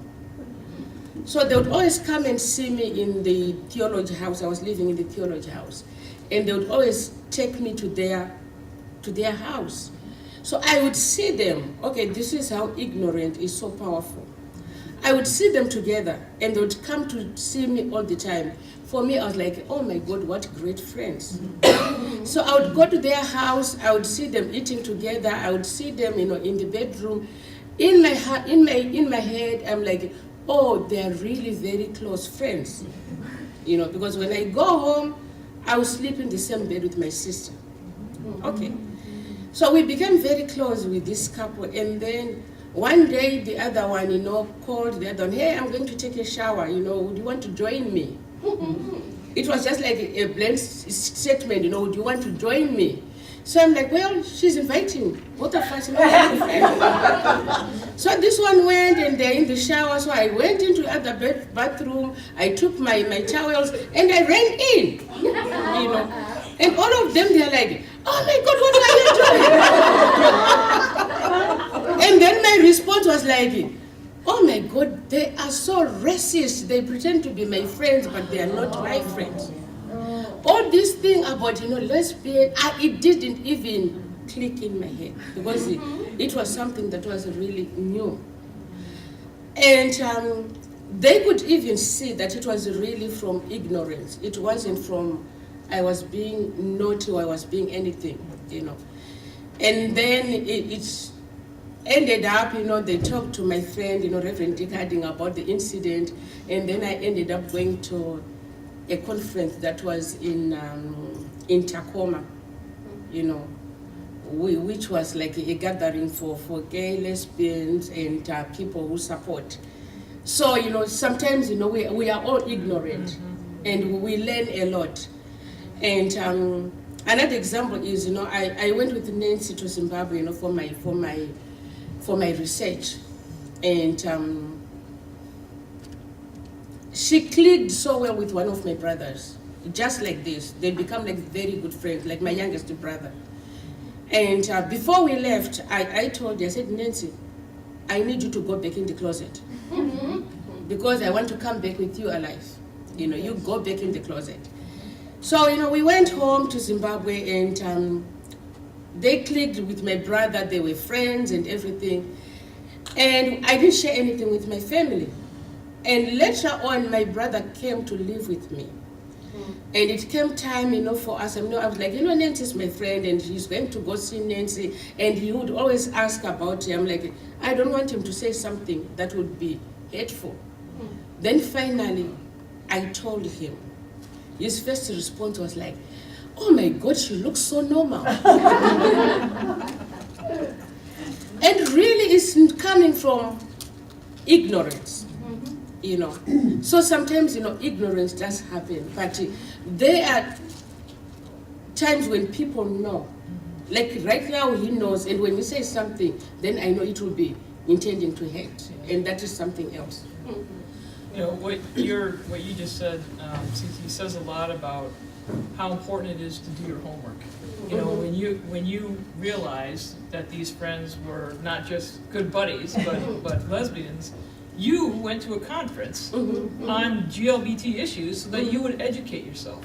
So they would always come and see me in the Theology house. I was living in the Theology house. And they would always take me to their house. So I would see them. Okay, this is how ignorant is so powerful. I would see them together, and they would come to see me all the time. For me, I was like, oh my God, what great friends. So I would go to their house, I would see them eating together, I would see them, you know, in the bedroom. In my head, I'm like, oh, they're really very close friends. You know, because when I go home, I would sleep in the same bed with my sister. Okay. So we became very close with this couple, and then one day the other one, you know, called the other one, hey, I'm going to take a shower, you know, would you want to join me? It was just like a blank statement, you know, would you want to join me? So I'm like, well, she's inviting both of us. So this one went, and they're in the shower, so I went into the other bathroom, I took my towels, and I ran in, you know. And all of them, they're like, oh my God, what are you doing? And then my response was like, oh my God, they are so racist. They pretend to be my friends, but they are not my friends. All this thing about, you know, lesbian, it didn't even click in my head, because it was something that was really new. And they could even see that it was really from ignorance. It wasn't from I was being naughty or I was being anything, you know. And then it ended up, you know, they talked to my friend, you know, Reverend Dick Harding, about the incident, and then I ended up going to a conference that was in Tacoma, you know, which was like a gathering for gay, lesbians, and people who support. So, you know, sometimes, you know, we are all ignorant, and we learn a lot. And another example is, you know, I went with Nancy to Zimbabwe, you know, for my research, and she clicked so well with one of my brothers, just like this. They become like very good friends, like my youngest brother. And before we left, I told her, I said, Nancy, I need you to go back in the closet. Because I want to come back with you alive. You know, you go back in the closet. So, you know, we went home to Zimbabwe, and they clicked with my brother. They were friends and everything. And I didn't share anything with my family. And later on, my brother came to live with me. And it came time, you know, for us. I was like, you know, Nancy's my friend, and he's going to go see Nancy. And he would always ask about her. I'm like, I don't want him to say something that would be hateful. Then finally, I told him. His first response was like, oh my God, she looks so normal. And really it's coming from ignorance, you know. So sometimes, you know, ignorance does happen, but there are times when people know. Like right now he knows, and when you say something, then I know it will be intending to hurt, and that is something else. You know, what you just said, Cece, says a lot about how important it is to do your homework. You know, when you realize that these friends were not just good buddies, but lesbians, you went to a conference on GLBT issues so that you would educate yourself.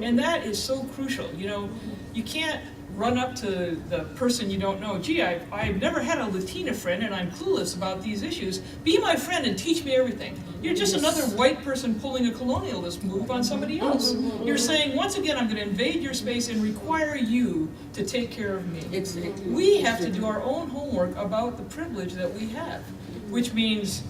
And that is so crucial. You know, you can't run up to the person you don't know, gee, I've never had a Latina friend and I'm clueless about these issues. Be my friend and teach me everything. You're just another white person pulling a colonialist move on somebody else. You're saying, once again, I'm going to invade your space and require you to take care of me. Exactly. We have to do our own homework about the privilege that we have, which means,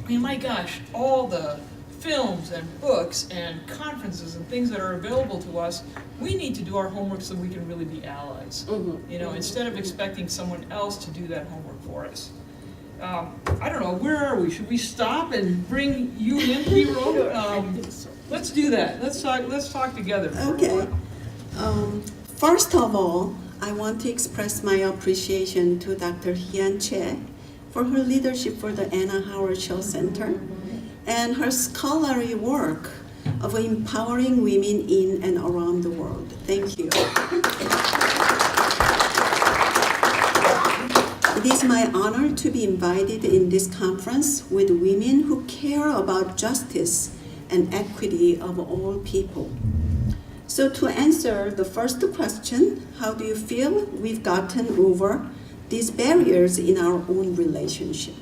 I mean, my gosh, all the films and books and conferences and things that are available to us, we need to do our homework so we can really be allies. You know, instead of expecting someone else to do that homework for us. I don't know, where are we? Should we stop and bring you in, Hero? Let's do that. Let's talk together. Okay. First of all, I want to express my appreciation to Dr. Hyun Che for her leadership for the Anna Howard Shaw Center and her scholarly work of empowering women in and around the world. Thank you. It is my honor to be invited in this conference with women who care about justice and equity of all people. So to answer the first question, how do you feel we've gotten over these barriers in our own relationship?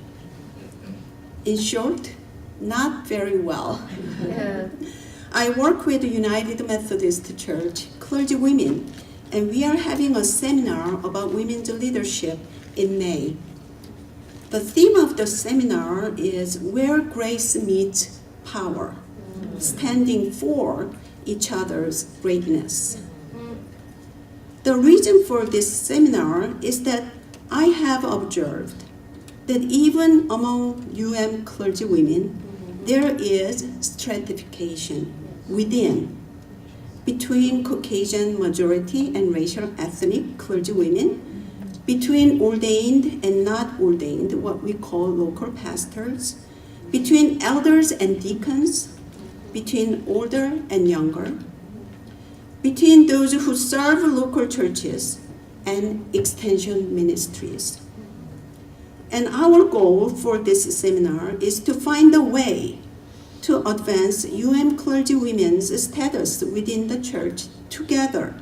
In short, not very well. I work with the United Methodist Church clergy women, and we are having a seminar about women's leadership in May. The theme of the seminar is Where Grace Meets Power, standing for each other's greatness. The reason for this seminar is that I have observed that even among clergy women, there is stratification within, between Caucasian majority and racial ethnic clergy women, between ordained and not ordained, what we call local pastors, between elders and deacons, between older and younger, between those who serve local churches and extension ministries. And our goal for this seminar is to find a way to advance clergy women's status within the church together,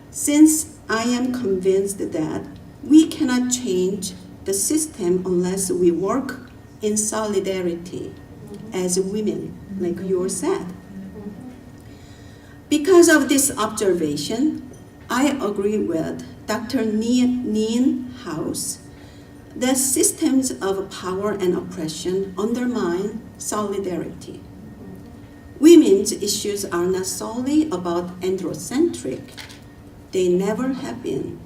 since I am convinced that we cannot change the system unless we work in solidarity as women, like you said. Because of this observation, I agree with Dr. Neen House that systems of power and oppression undermine solidarity. Women's issues are not solely about androcentric. They never have been.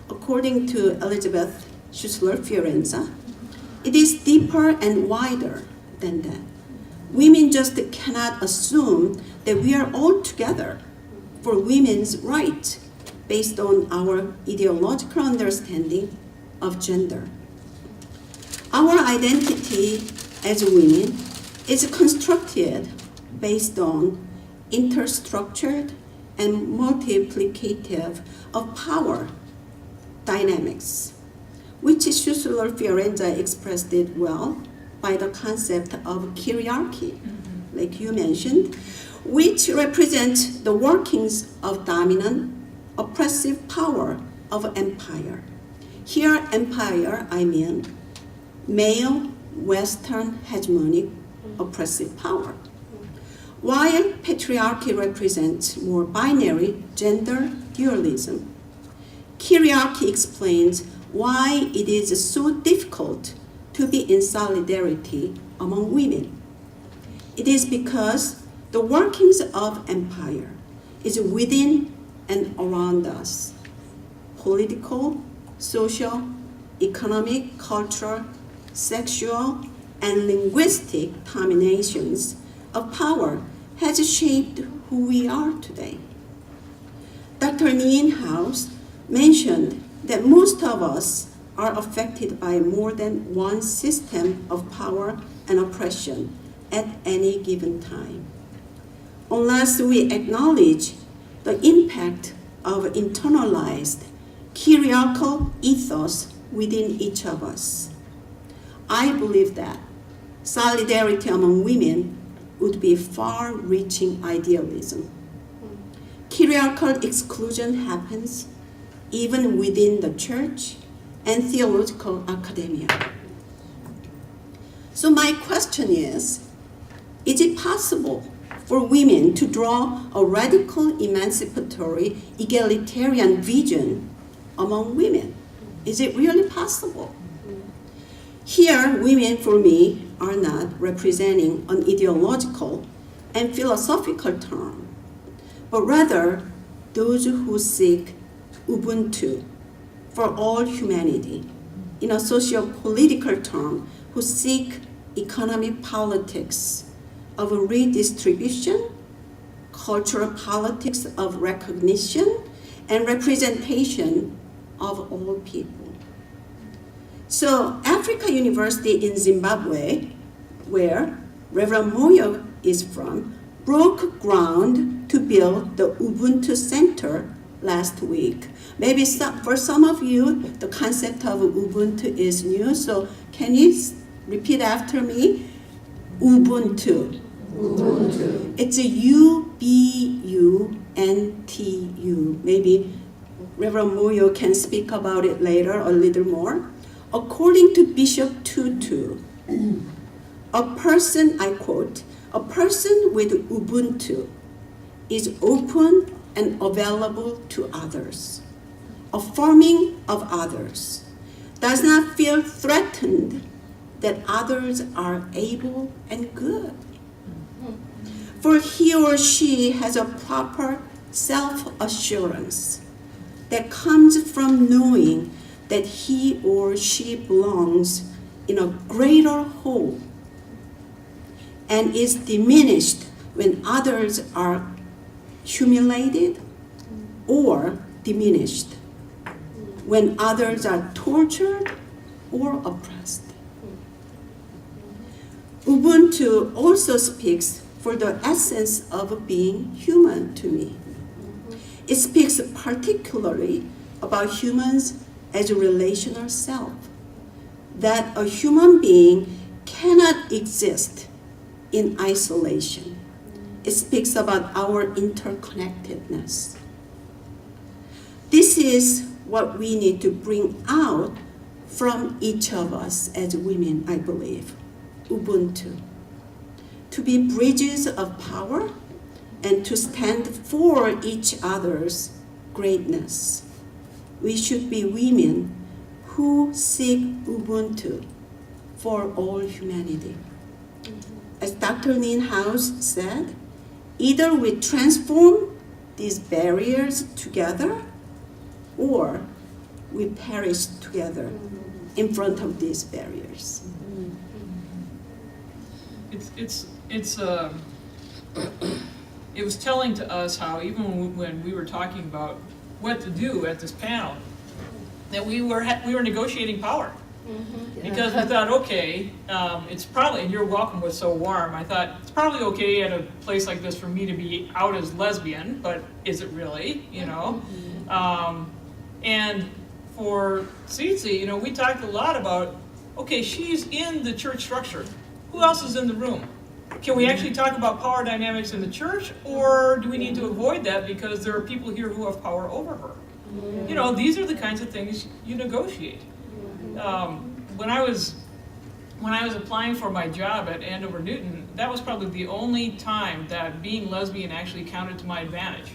According to Elizabeth Schussler-Fiorenza, it is deeper and wider than that. Women just cannot assume that we are all together for women's rights based on our ideological understanding of gender. Our identity as women is constructed based on interstructured, and multiplicative of power dynamics, which Schussler Fiorenza expressed it well by the concept of kyriarchy, like you mentioned, which represents the workings of dominant, oppressive power of empire. Here, empire, I mean male, Western hegemonic oppressive power. While patriarchy represents more binary gender dualism, kyriarchy explains why it is so difficult to be in solidarity among women. It is because the workings of empire is within and around us. Political, social, economic, cultural, sexual, and linguistic dominations of power has shaped who we are today. Dr. Nienhaus mentioned that most of us are affected by more than one system of power and oppression at any given time. Unless we acknowledge the impact of internalized kyriarchal ethos within each of us, I believe that solidarity among women would be far-reaching idealism. Kyriarchal exclusion happens even within the church and theological academia. So my question is it possible for women to draw a radical emancipatory egalitarian vision among women? Is it really possible? Here, women for me are not representing an ideological and philosophical term, but rather those who seek Ubuntu for all humanity, in a socio-political term, who seek economic politics of redistribution, cultural politics of recognition, and representation of all people. So Africa University in Zimbabwe, where Reverend Moyo is from, broke ground to build the Ubuntu Center last week. Maybe for some of you, the concept of Ubuntu is new, so can you repeat after me? Ubuntu. Ubuntu. It's a U-B-U-N-T-U. Maybe Reverend Moyo can speak about it later a little more. According to Bishop Tutu, a person, I quote, a person with Ubuntu is open and available to others, affirming of others, does not feel threatened that others are able and good. For he or she has a proper self-assurance that comes from knowing that he or she belongs in a greater whole and is diminished when others are humiliated or diminished, when others are tortured or oppressed. Ubuntu also speaks for the essence of being human to me. It speaks particularly about humans as a relational self, that a human being cannot exist in isolation. It speaks about our interconnectedness. This is what we need to bring out from each of us as women, I believe. Ubuntu. To be bridges of power and to stand for each other's greatness. We should be women who seek Ubuntu for all humanity. As Dr. Nienhaus said, either we transform these barriers together or we perish together in front of these barriers. It was telling to us how even when we were talking about what to do at this panel, that we were negotiating power. Because we thought, okay, it's probably, and Your Welcome was so warm, I thought, it's probably okay at a place like this for me to be out as lesbian, but is it really, you know? And for Tsitsi, you know, we talked a lot about, okay, she's in the church structure. Who else is in the room? Can we actually talk about power dynamics in the church, or do we need to avoid that because there are people here who have power over her? You know, these are the kinds of things you negotiate. When I was applying for my job at Andover Newton, that was probably the only time that being lesbian actually counted to my advantage.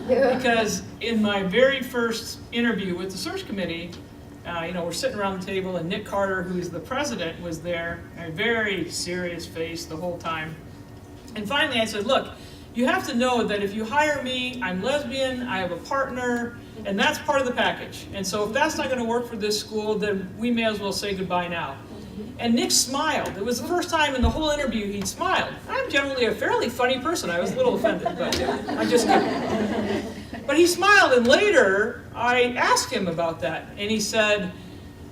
Because in my very first interview with the search committee, you know, we're sitting around the table, and Nick Carter, who's the president, was there, a very serious face the whole time. And finally I said, look, you have to know that if you hire me, I'm lesbian, I have a partner, and that's part of the package. And so if that's not going to work for this school, then we may as well say goodbye now. And Nick smiled. It was the first time in the whole interview he'd smiled. I'm generally a fairly funny person. I was a little offended, but I'm just kidding. But he smiled, and later I asked him about that, and he said,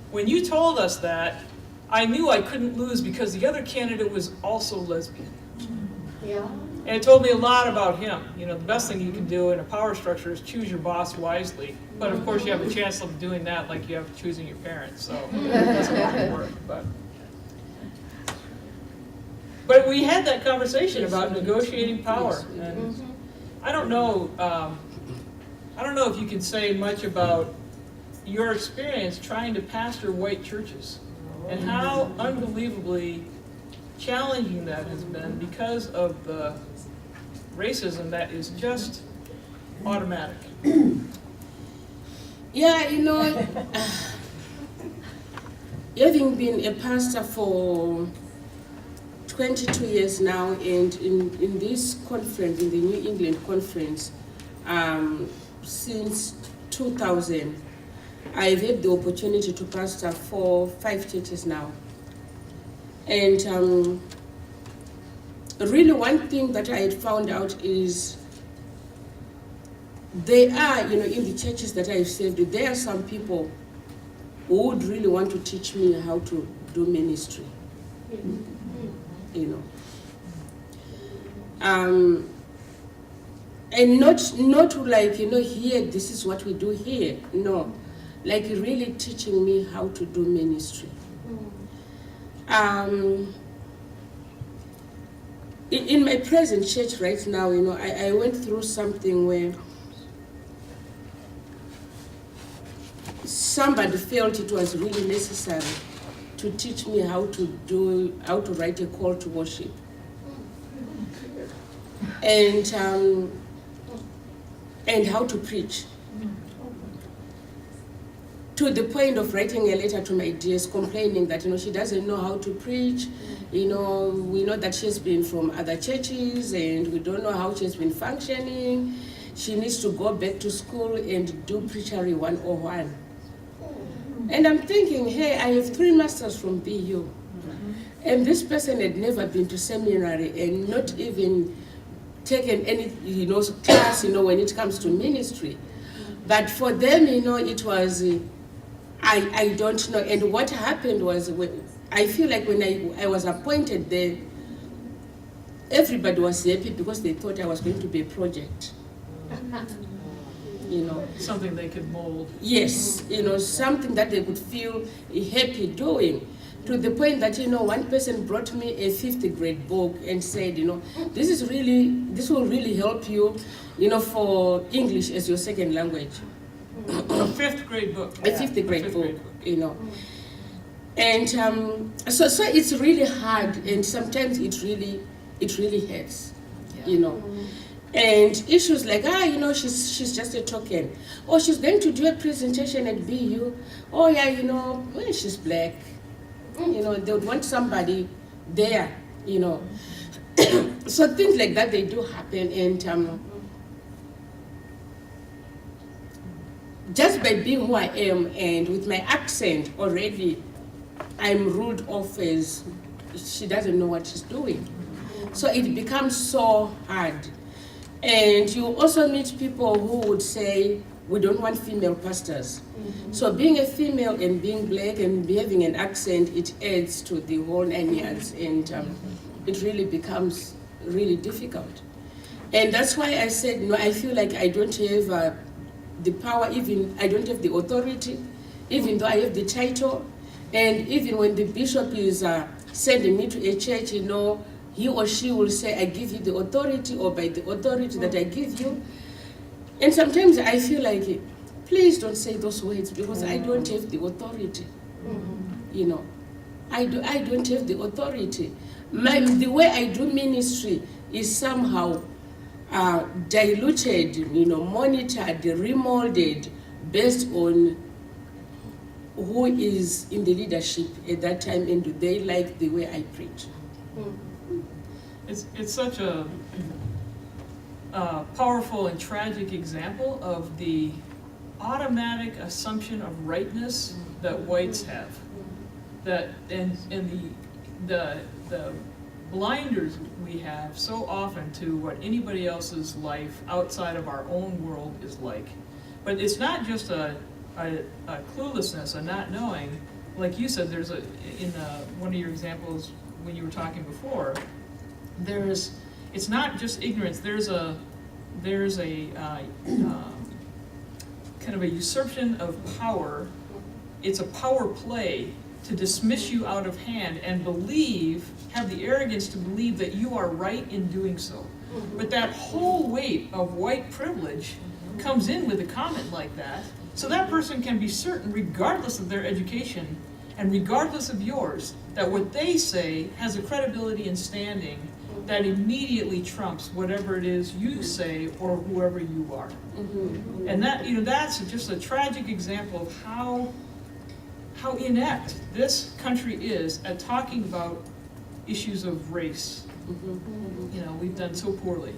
when you told us that, I knew I couldn't lose because the other candidate was also lesbian. Yeah. And it told me a lot about him. You know, the best thing you can do in a power structure is choose your boss wisely. But of course you have a chance of doing that like you have choosing your parents, so that's a lot of work. But we had that conversation about negotiating power. And I don't know if you can say much about your experience trying to pastor white churches and how unbelievably challenging that has been because of the racism that is just automatic. Yeah, you know, having been a pastor for 22 years now, and in this conference, in the New England conference, since 2000, I've had the opportunity to pastor for 5 churches now. And really one thing that I had found out is there are, you know, in the churches that I've served, there are some people who would really want to teach me how to do ministry, you know. And not like, you know, here, this is what we do here. No, like really teaching me how to do ministry. In my present church right now, you know, I went through something where somebody felt it was really necessary to teach me how to write a call to worship. And how to preach. To the point of writing a letter to my DS complaining that, you know, she doesn't know how to preach. You know, we know that she's been from other churches and we don't know how she's been functioning. She needs to go back to school and do Preachery 101. And I'm thinking, hey, I have 3 masters from BU. And this person had never been to seminary and not even taken any, you know, class, you know, when it comes to ministry. But for them, you know, it was, I don't know. And what happened was, I feel like when I was appointed there, everybody was happy because they thought I was going to be a project. You know. Something they could mold. Yes, you know, something that they could feel happy doing. To the point that, you know, one person brought me a 5th grade book and said, you know, this will really help you, you know, for English as your second language. A 5th grade book. A 5th grade book, you know. And so it's really hard, and sometimes it really hurts, you know. And issues like, you know, she's just a token. Or she's going to do a presentation at BU. Oh yeah, you know, well, she's black. You know, they would want somebody there, you know. So things like that, they do happen. And just by being who I am and with my accent already, I'm ruled off as she doesn't know what she's doing. So it becomes so hard. And you also meet people who would say, we don't want female pastors. So being a female and being black and having an accent, it adds to the whole 9 years, and it really becomes really difficult. And that's why I said, no, I feel like I don't have the power, even I don't have the authority, even though I have the title. And even when the bishop is sending me to a church, you know, he or she will say, I give you the authority, or by the authority that I give you. And sometimes I feel like, please don't say those words, because I don't have the authority. You know, I don't have the authority. The way I do ministry is somehow diluted, you know, monitored, remolded based on who is in the leadership at that time, and do they like the way I preach. It's such a powerful and tragic example of the automatic assumption of rightness that whites have, that and the blinders we have so often to what anybody else's life outside of our own world is like. But it's not just a cluelessness, a not knowing. Like you said, there's in one of your examples when you were talking before, it's not just ignorance. There's a kind of a usurpation of power. It's a power play to dismiss you out of hand and have the arrogance to believe that you are right in doing so. But that whole weight of white privilege comes in with a comment like that, so that person can be certain, regardless of their education and regardless of yours, that what they say has a credibility and standing that immediately trumps whatever it is you say or whoever you are. And that's just a tragic example of how inept this country is at talking about issues of race. You know, we've done so poorly.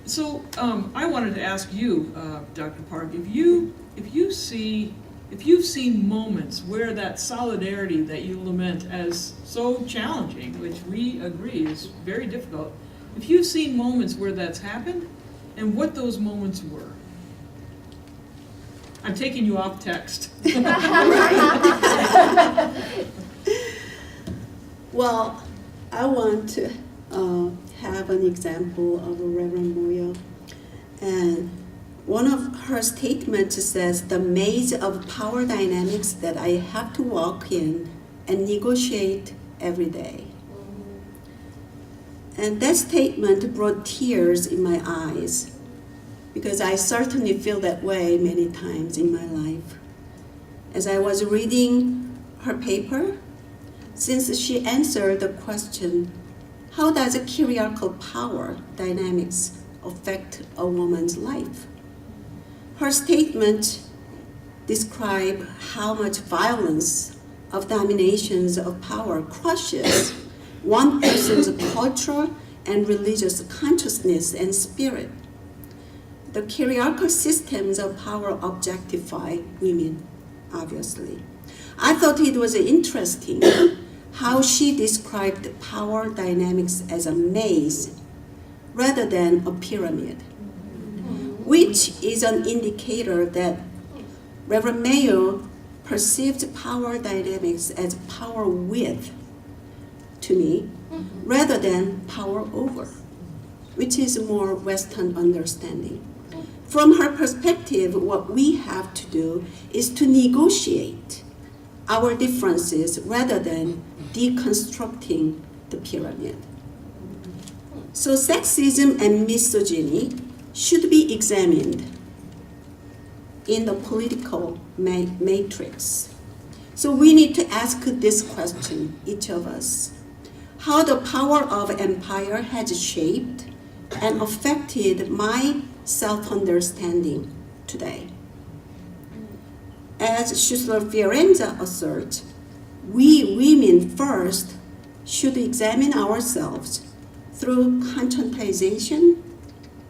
So I wanted to ask you, Dr. Park, if you've seen moments where that solidarity that you lament as so challenging, which we agree is very difficult, if you've seen moments where that's happened, and what those moments were. I'm taking you off text. Well, I want to have an example of Reverend Moya. And one of her statements says, the maze of power dynamics that I have to walk in and negotiate every day. And that statement brought tears in my eyes, because I certainly feel that way many times in my life. As I was reading her paper, since she answered the question, how does a hierarchical power dynamics affect a woman's life? Her statement describes how much violence of dominations of power crushes one person's cultural and religious consciousness and spirit. The hierarchical systems of power objectify women, obviously. I thought it was interesting how she described power dynamics as a maze rather than a pyramid, which is an indicator that Reverend Mayo perceived power dynamics as power with, to me, rather than power over, which is more Western understanding. From her perspective, what we have to do is to negotiate our differences rather than deconstructing the pyramid. So sexism and misogyny should be examined in the political matrix. So we need to ask this question, each of us. How the power of empire has shaped and affected my self-understanding today. As Schussler-Fiorenza asserts, we women first should examine ourselves through conscientization,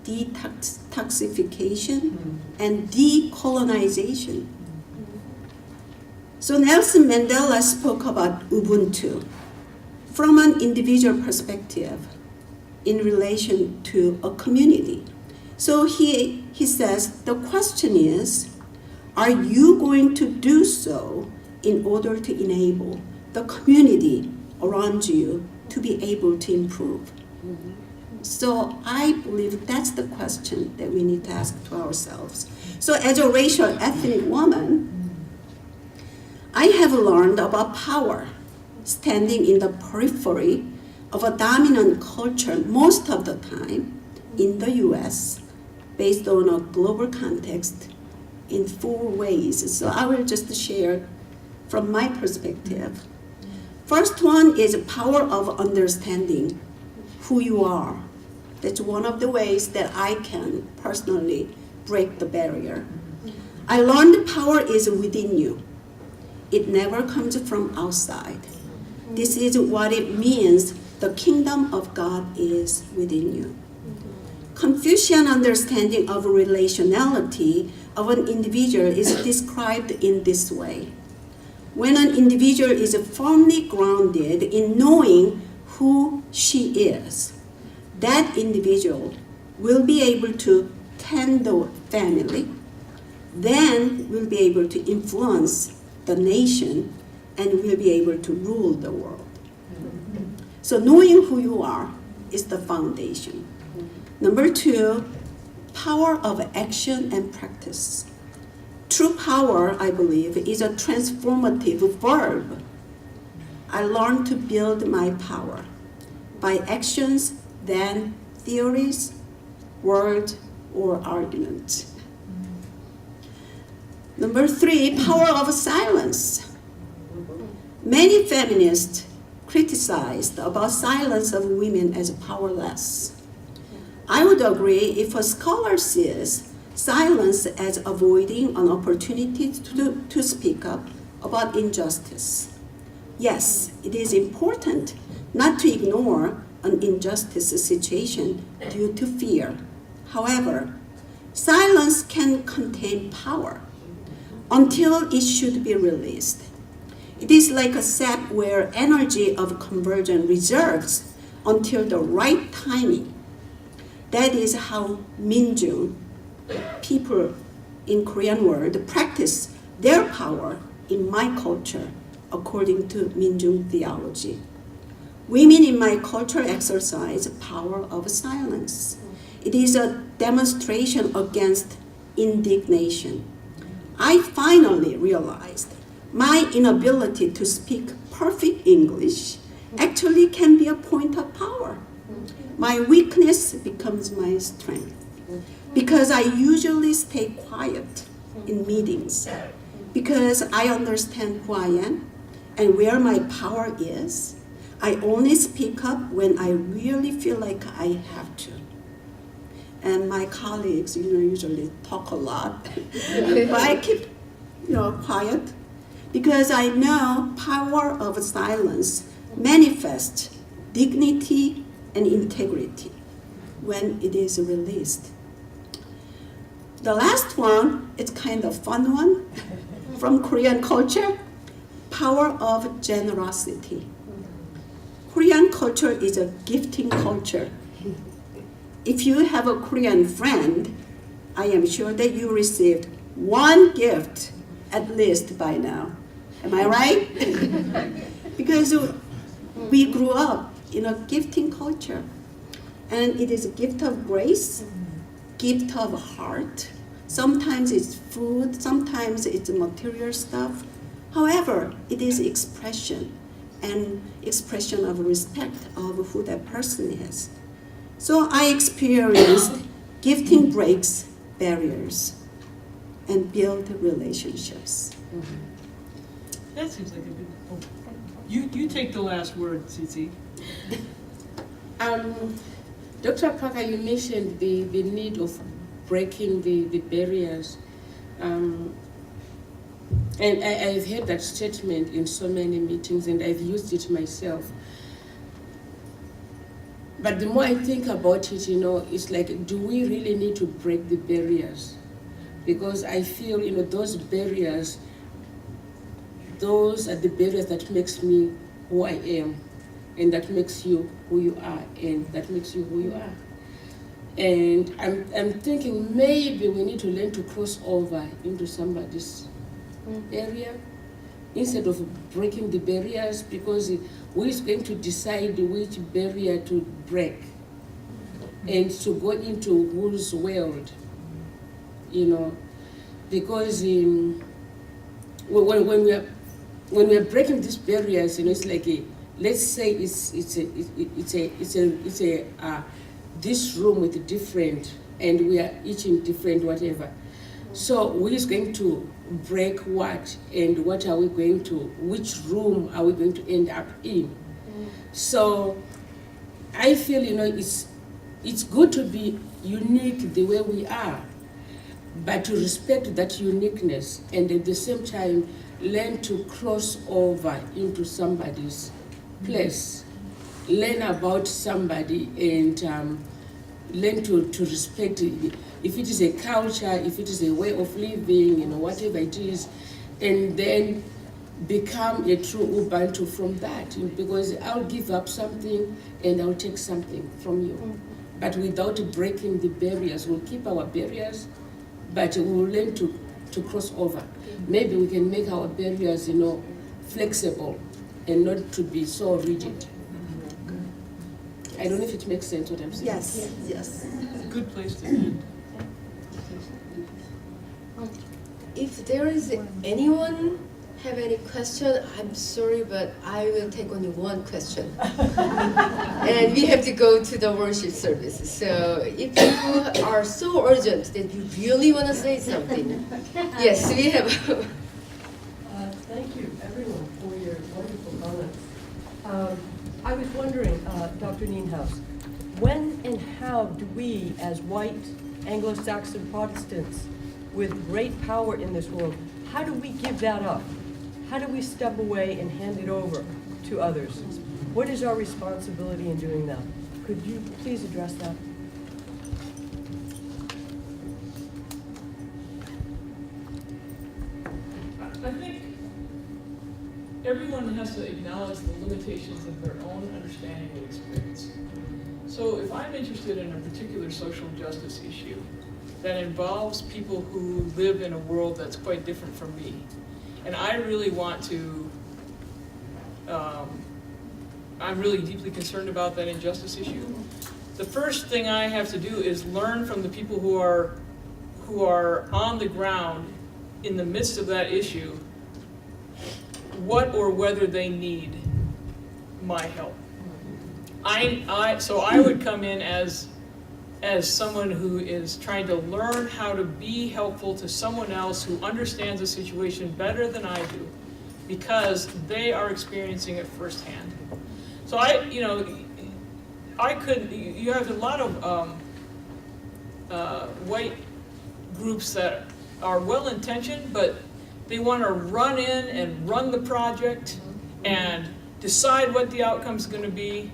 detoxification, and decolonization. So Nelson Mandela spoke about Ubuntu from an individual perspective in relation to a community. So he says, the question is, are you going to do so in order to enable the community around you to be able to improve? So I believe that's the question that we need to ask to ourselves. So as a racial ethnic woman, I have learned about power standing in the periphery of a dominant culture most of the time in the US, based on a global context in 4 ways. So I will just share from my perspective. First one is power of understanding who you are. That's one of the ways that I can personally break the barrier. I learned power is within you. It never comes from outside. This is what it means the kingdom of God is within you. Confucian understanding of relationality of an individual is described in this way. When an individual is firmly grounded in knowing who she is, that individual will be able to tend the family, then will be able to influence the nation, and will be able to rule the world. So knowing who you are is the foundation. Number 2, power of action and practice. True power, I believe, is a transformative verb. I learned to build my power by actions than theories, words, or arguments. Number 3, power of silence. Many feminists criticized about silence of women as powerless. I would agree if a scholar sees silence as avoiding an opportunity to speak up about injustice. Yes, it is important not to ignore an injustice situation due to fear. However, silence can contain power until it should be released. It is like a sap where energy of conversion reserves until the right timing. That is how Minjung, people in Korean world, practice their power in my culture according to Minjung theology. Women in my culture exercise power of silence. It is a demonstration against indignation. I finally realized my inability to speak perfect English actually can be a point of power. My weakness becomes my strength because I usually stay quiet in meetings because I understand who I am and where my power is. I only speak up when I really feel like I have to. And my colleagues, usually talk a lot, but I keep, quiet because I know power of silence manifests dignity and integrity when it is released. The last one is kind of fun one from Korean culture, power of generosity. Korean culture is a gifting culture. If you have a Korean friend, I am sure that you received one gift at least by now. Am I right? Because we grew up in a gifting culture. And it is a gift of grace, gift of heart. Sometimes it's food, sometimes it's material stuff. However, it is expression and expression of respect of who that person is. So I experienced gifting breaks barriers and build relationships. That seems like a good. Oh. You take the last word, Cici. Dr. Parker, you mentioned the need of breaking the barriers. And I've heard that statement in so many meetings, and I've used it myself. But the more I think about it, it's like, do we really need to break the barriers? Because I feel, those barriers, those are the barriers that makes me who I am, and that makes you who you are, and that makes you who you are. And I'm thinking maybe we need to learn to cross over into somebody's area instead of breaking the barriers, because who is going to decide which barrier to break and to go into whose world, you know? Because when we are breaking these barriers, you know, it's like let's say it's this room with different, and we are each in different whatever. So who is going to break what, and what are we going to, which room are we going to end up in? So I feel, you know, it's good to be unique the way we are, but to respect that uniqueness, and at the same time learn to cross over into somebody's place, learn about somebody, and learn to respect it. If it is a culture, if it is a way of living, you know, whatever it is, and then become a true Ubuntu from that, because I'll give up something and I'll take something from you. But without breaking the barriers, we'll keep our barriers, but we'll learn to cross over. Maybe we can make our barriers, you know, flexible and not to be so rigid. I don't know if it makes sense what I'm saying. Yes, yes. Good place to end. If there is anyone have any question, I'm sorry, but I will take only one question. And we have to go to the worship service. So if you are so urgent that you really want to say something, yes, we have. Thank you, everyone, for your wonderful comments. I was wondering, Dr. Nienhaus, when and how do we, as white Anglo-Saxon Protestants with great power in this world, how do we give that up? How do we step away and hand it over to others? What is our responsibility in doing that? Could you please address that? I think everyone has to acknowledge the limitations of their own understanding and experience. So if I'm interested in a particular social justice issue that involves people who live in a world that's quite different from me, and I really want to, I'm really deeply concerned about that injustice issue, the first thing I have to do is learn from the people who are on the ground in the midst of that issue what or whether they need my help. So I would come in as someone who is trying to learn how to be helpful to someone else who understands the situation better than I do, because they are experiencing it firsthand. So you have a lot of white groups that are well-intentioned, but they want to run in and run the project and decide what the outcome is going to be,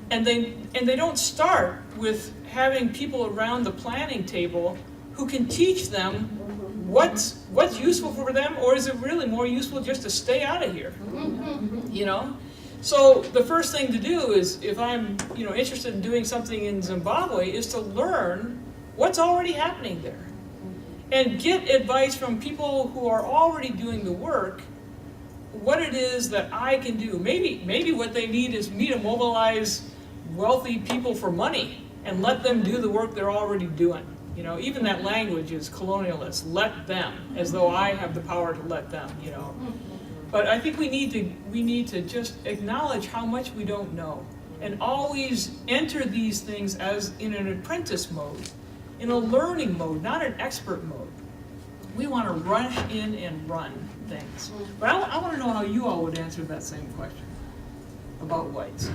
and they don't start with having people around the planning table who can teach them what's useful for them, or is it really more useful just to stay out of here? You know? So the first thing to do is, if I'm interested in doing something in Zimbabwe, is to learn what's already happening there and get advice from people who are already doing the work, what it is that I can do. Maybe what they need is me to mobilize wealthy people for money and let them do the work they're already doing. Even that language is colonialist. Let them, as though I have the power to let them. But I think we need to just acknowledge how much we don't know, and always enter these things as in an apprentice mode, in a learning mode, not an expert mode. We want to rush in and run things. But I want to know how you all would answer that same question about whites.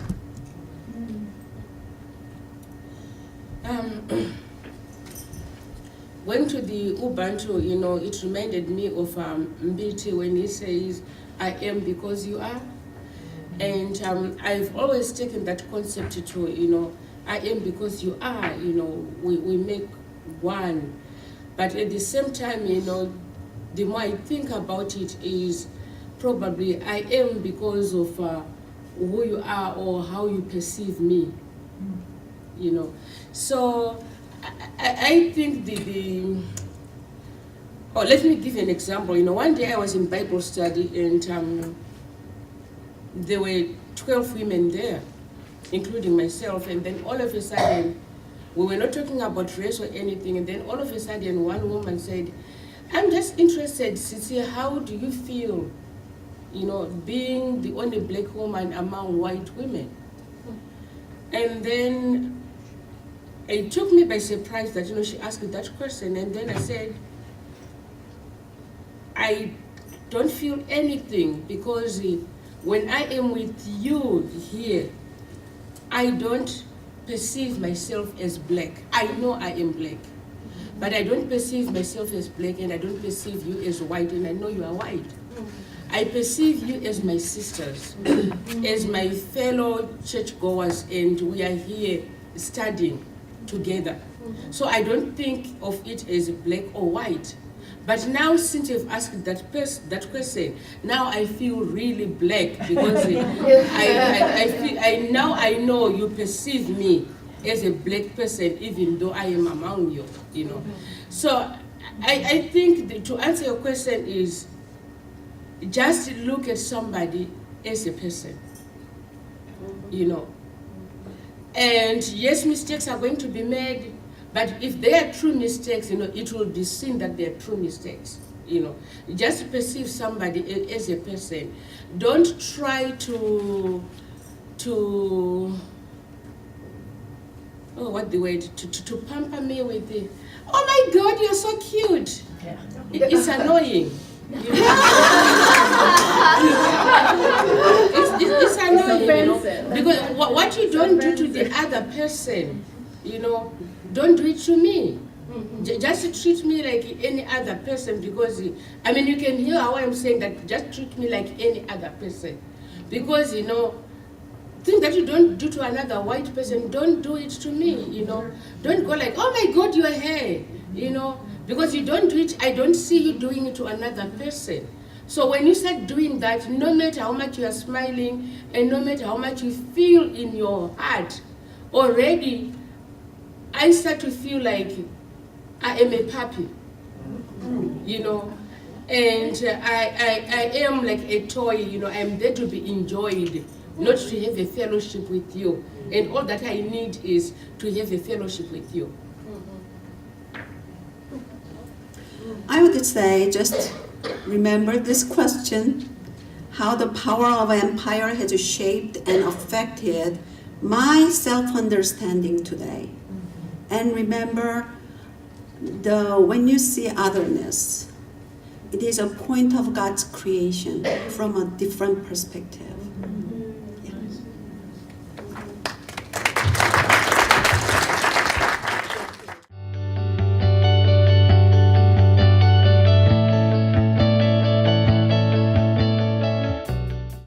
Going to the Ubuntu, it reminded me of Mbiti when he says, "I am because you are." And I've always taken that concept to, I am because you are, we make one. But at the same time, the more I think about it is probably I am because of who you are or how you perceive me, So I think let me give you an example. One day I was in Bible study and there were 12 women there, including myself, and then all of a sudden, we were not talking about race or anything, and then all of a sudden one woman said, I'm just interested, Sisi, how do you feel, being the only black woman among white women? And then it took me by surprise that, she asked that question, and then I said, I don't feel anything because when I am with you here, I don't perceive myself as black. I know I am black, but I don't perceive myself as black, and I don't perceive you as white, and I know you are white. I perceive you as my sisters, as my fellow churchgoers, and we are here studying together. So I don't think of it as black or white. But now, since you've asked that question, now I feel really black because I know you perceive me as a black person, even though I am among you. So I think to answer your question is just look at somebody as a person. And yes, mistakes are going to be made. But if they are true mistakes, it will be seen that they are true mistakes. Just perceive somebody as a person. Don't try to pamper me with the, oh my God, you're so cute. Yeah. It's annoying. It's annoying, because what you don't do to the other person, don't do it to me. Just treat me like any other person, because, you can hear how I'm saying that, just treat me like any other person. Because, things that you don't do to another white person, don't do it to me, Don't go like, oh my God, your hair, because you don't do it, I don't see you doing it to another person. So when you start doing that, no matter how much you are smiling, and no matter how much you feel in your heart, already, I start to feel like I am a puppy, and I am like a toy, I am there to be enjoyed, not to have a fellowship with you. And all that I need is to have a fellowship with you. I would say just remember this question, how the power of empire has shaped and affected my self-understanding today. And remember, when you see otherness, it is a point of God's creation from a different perspective.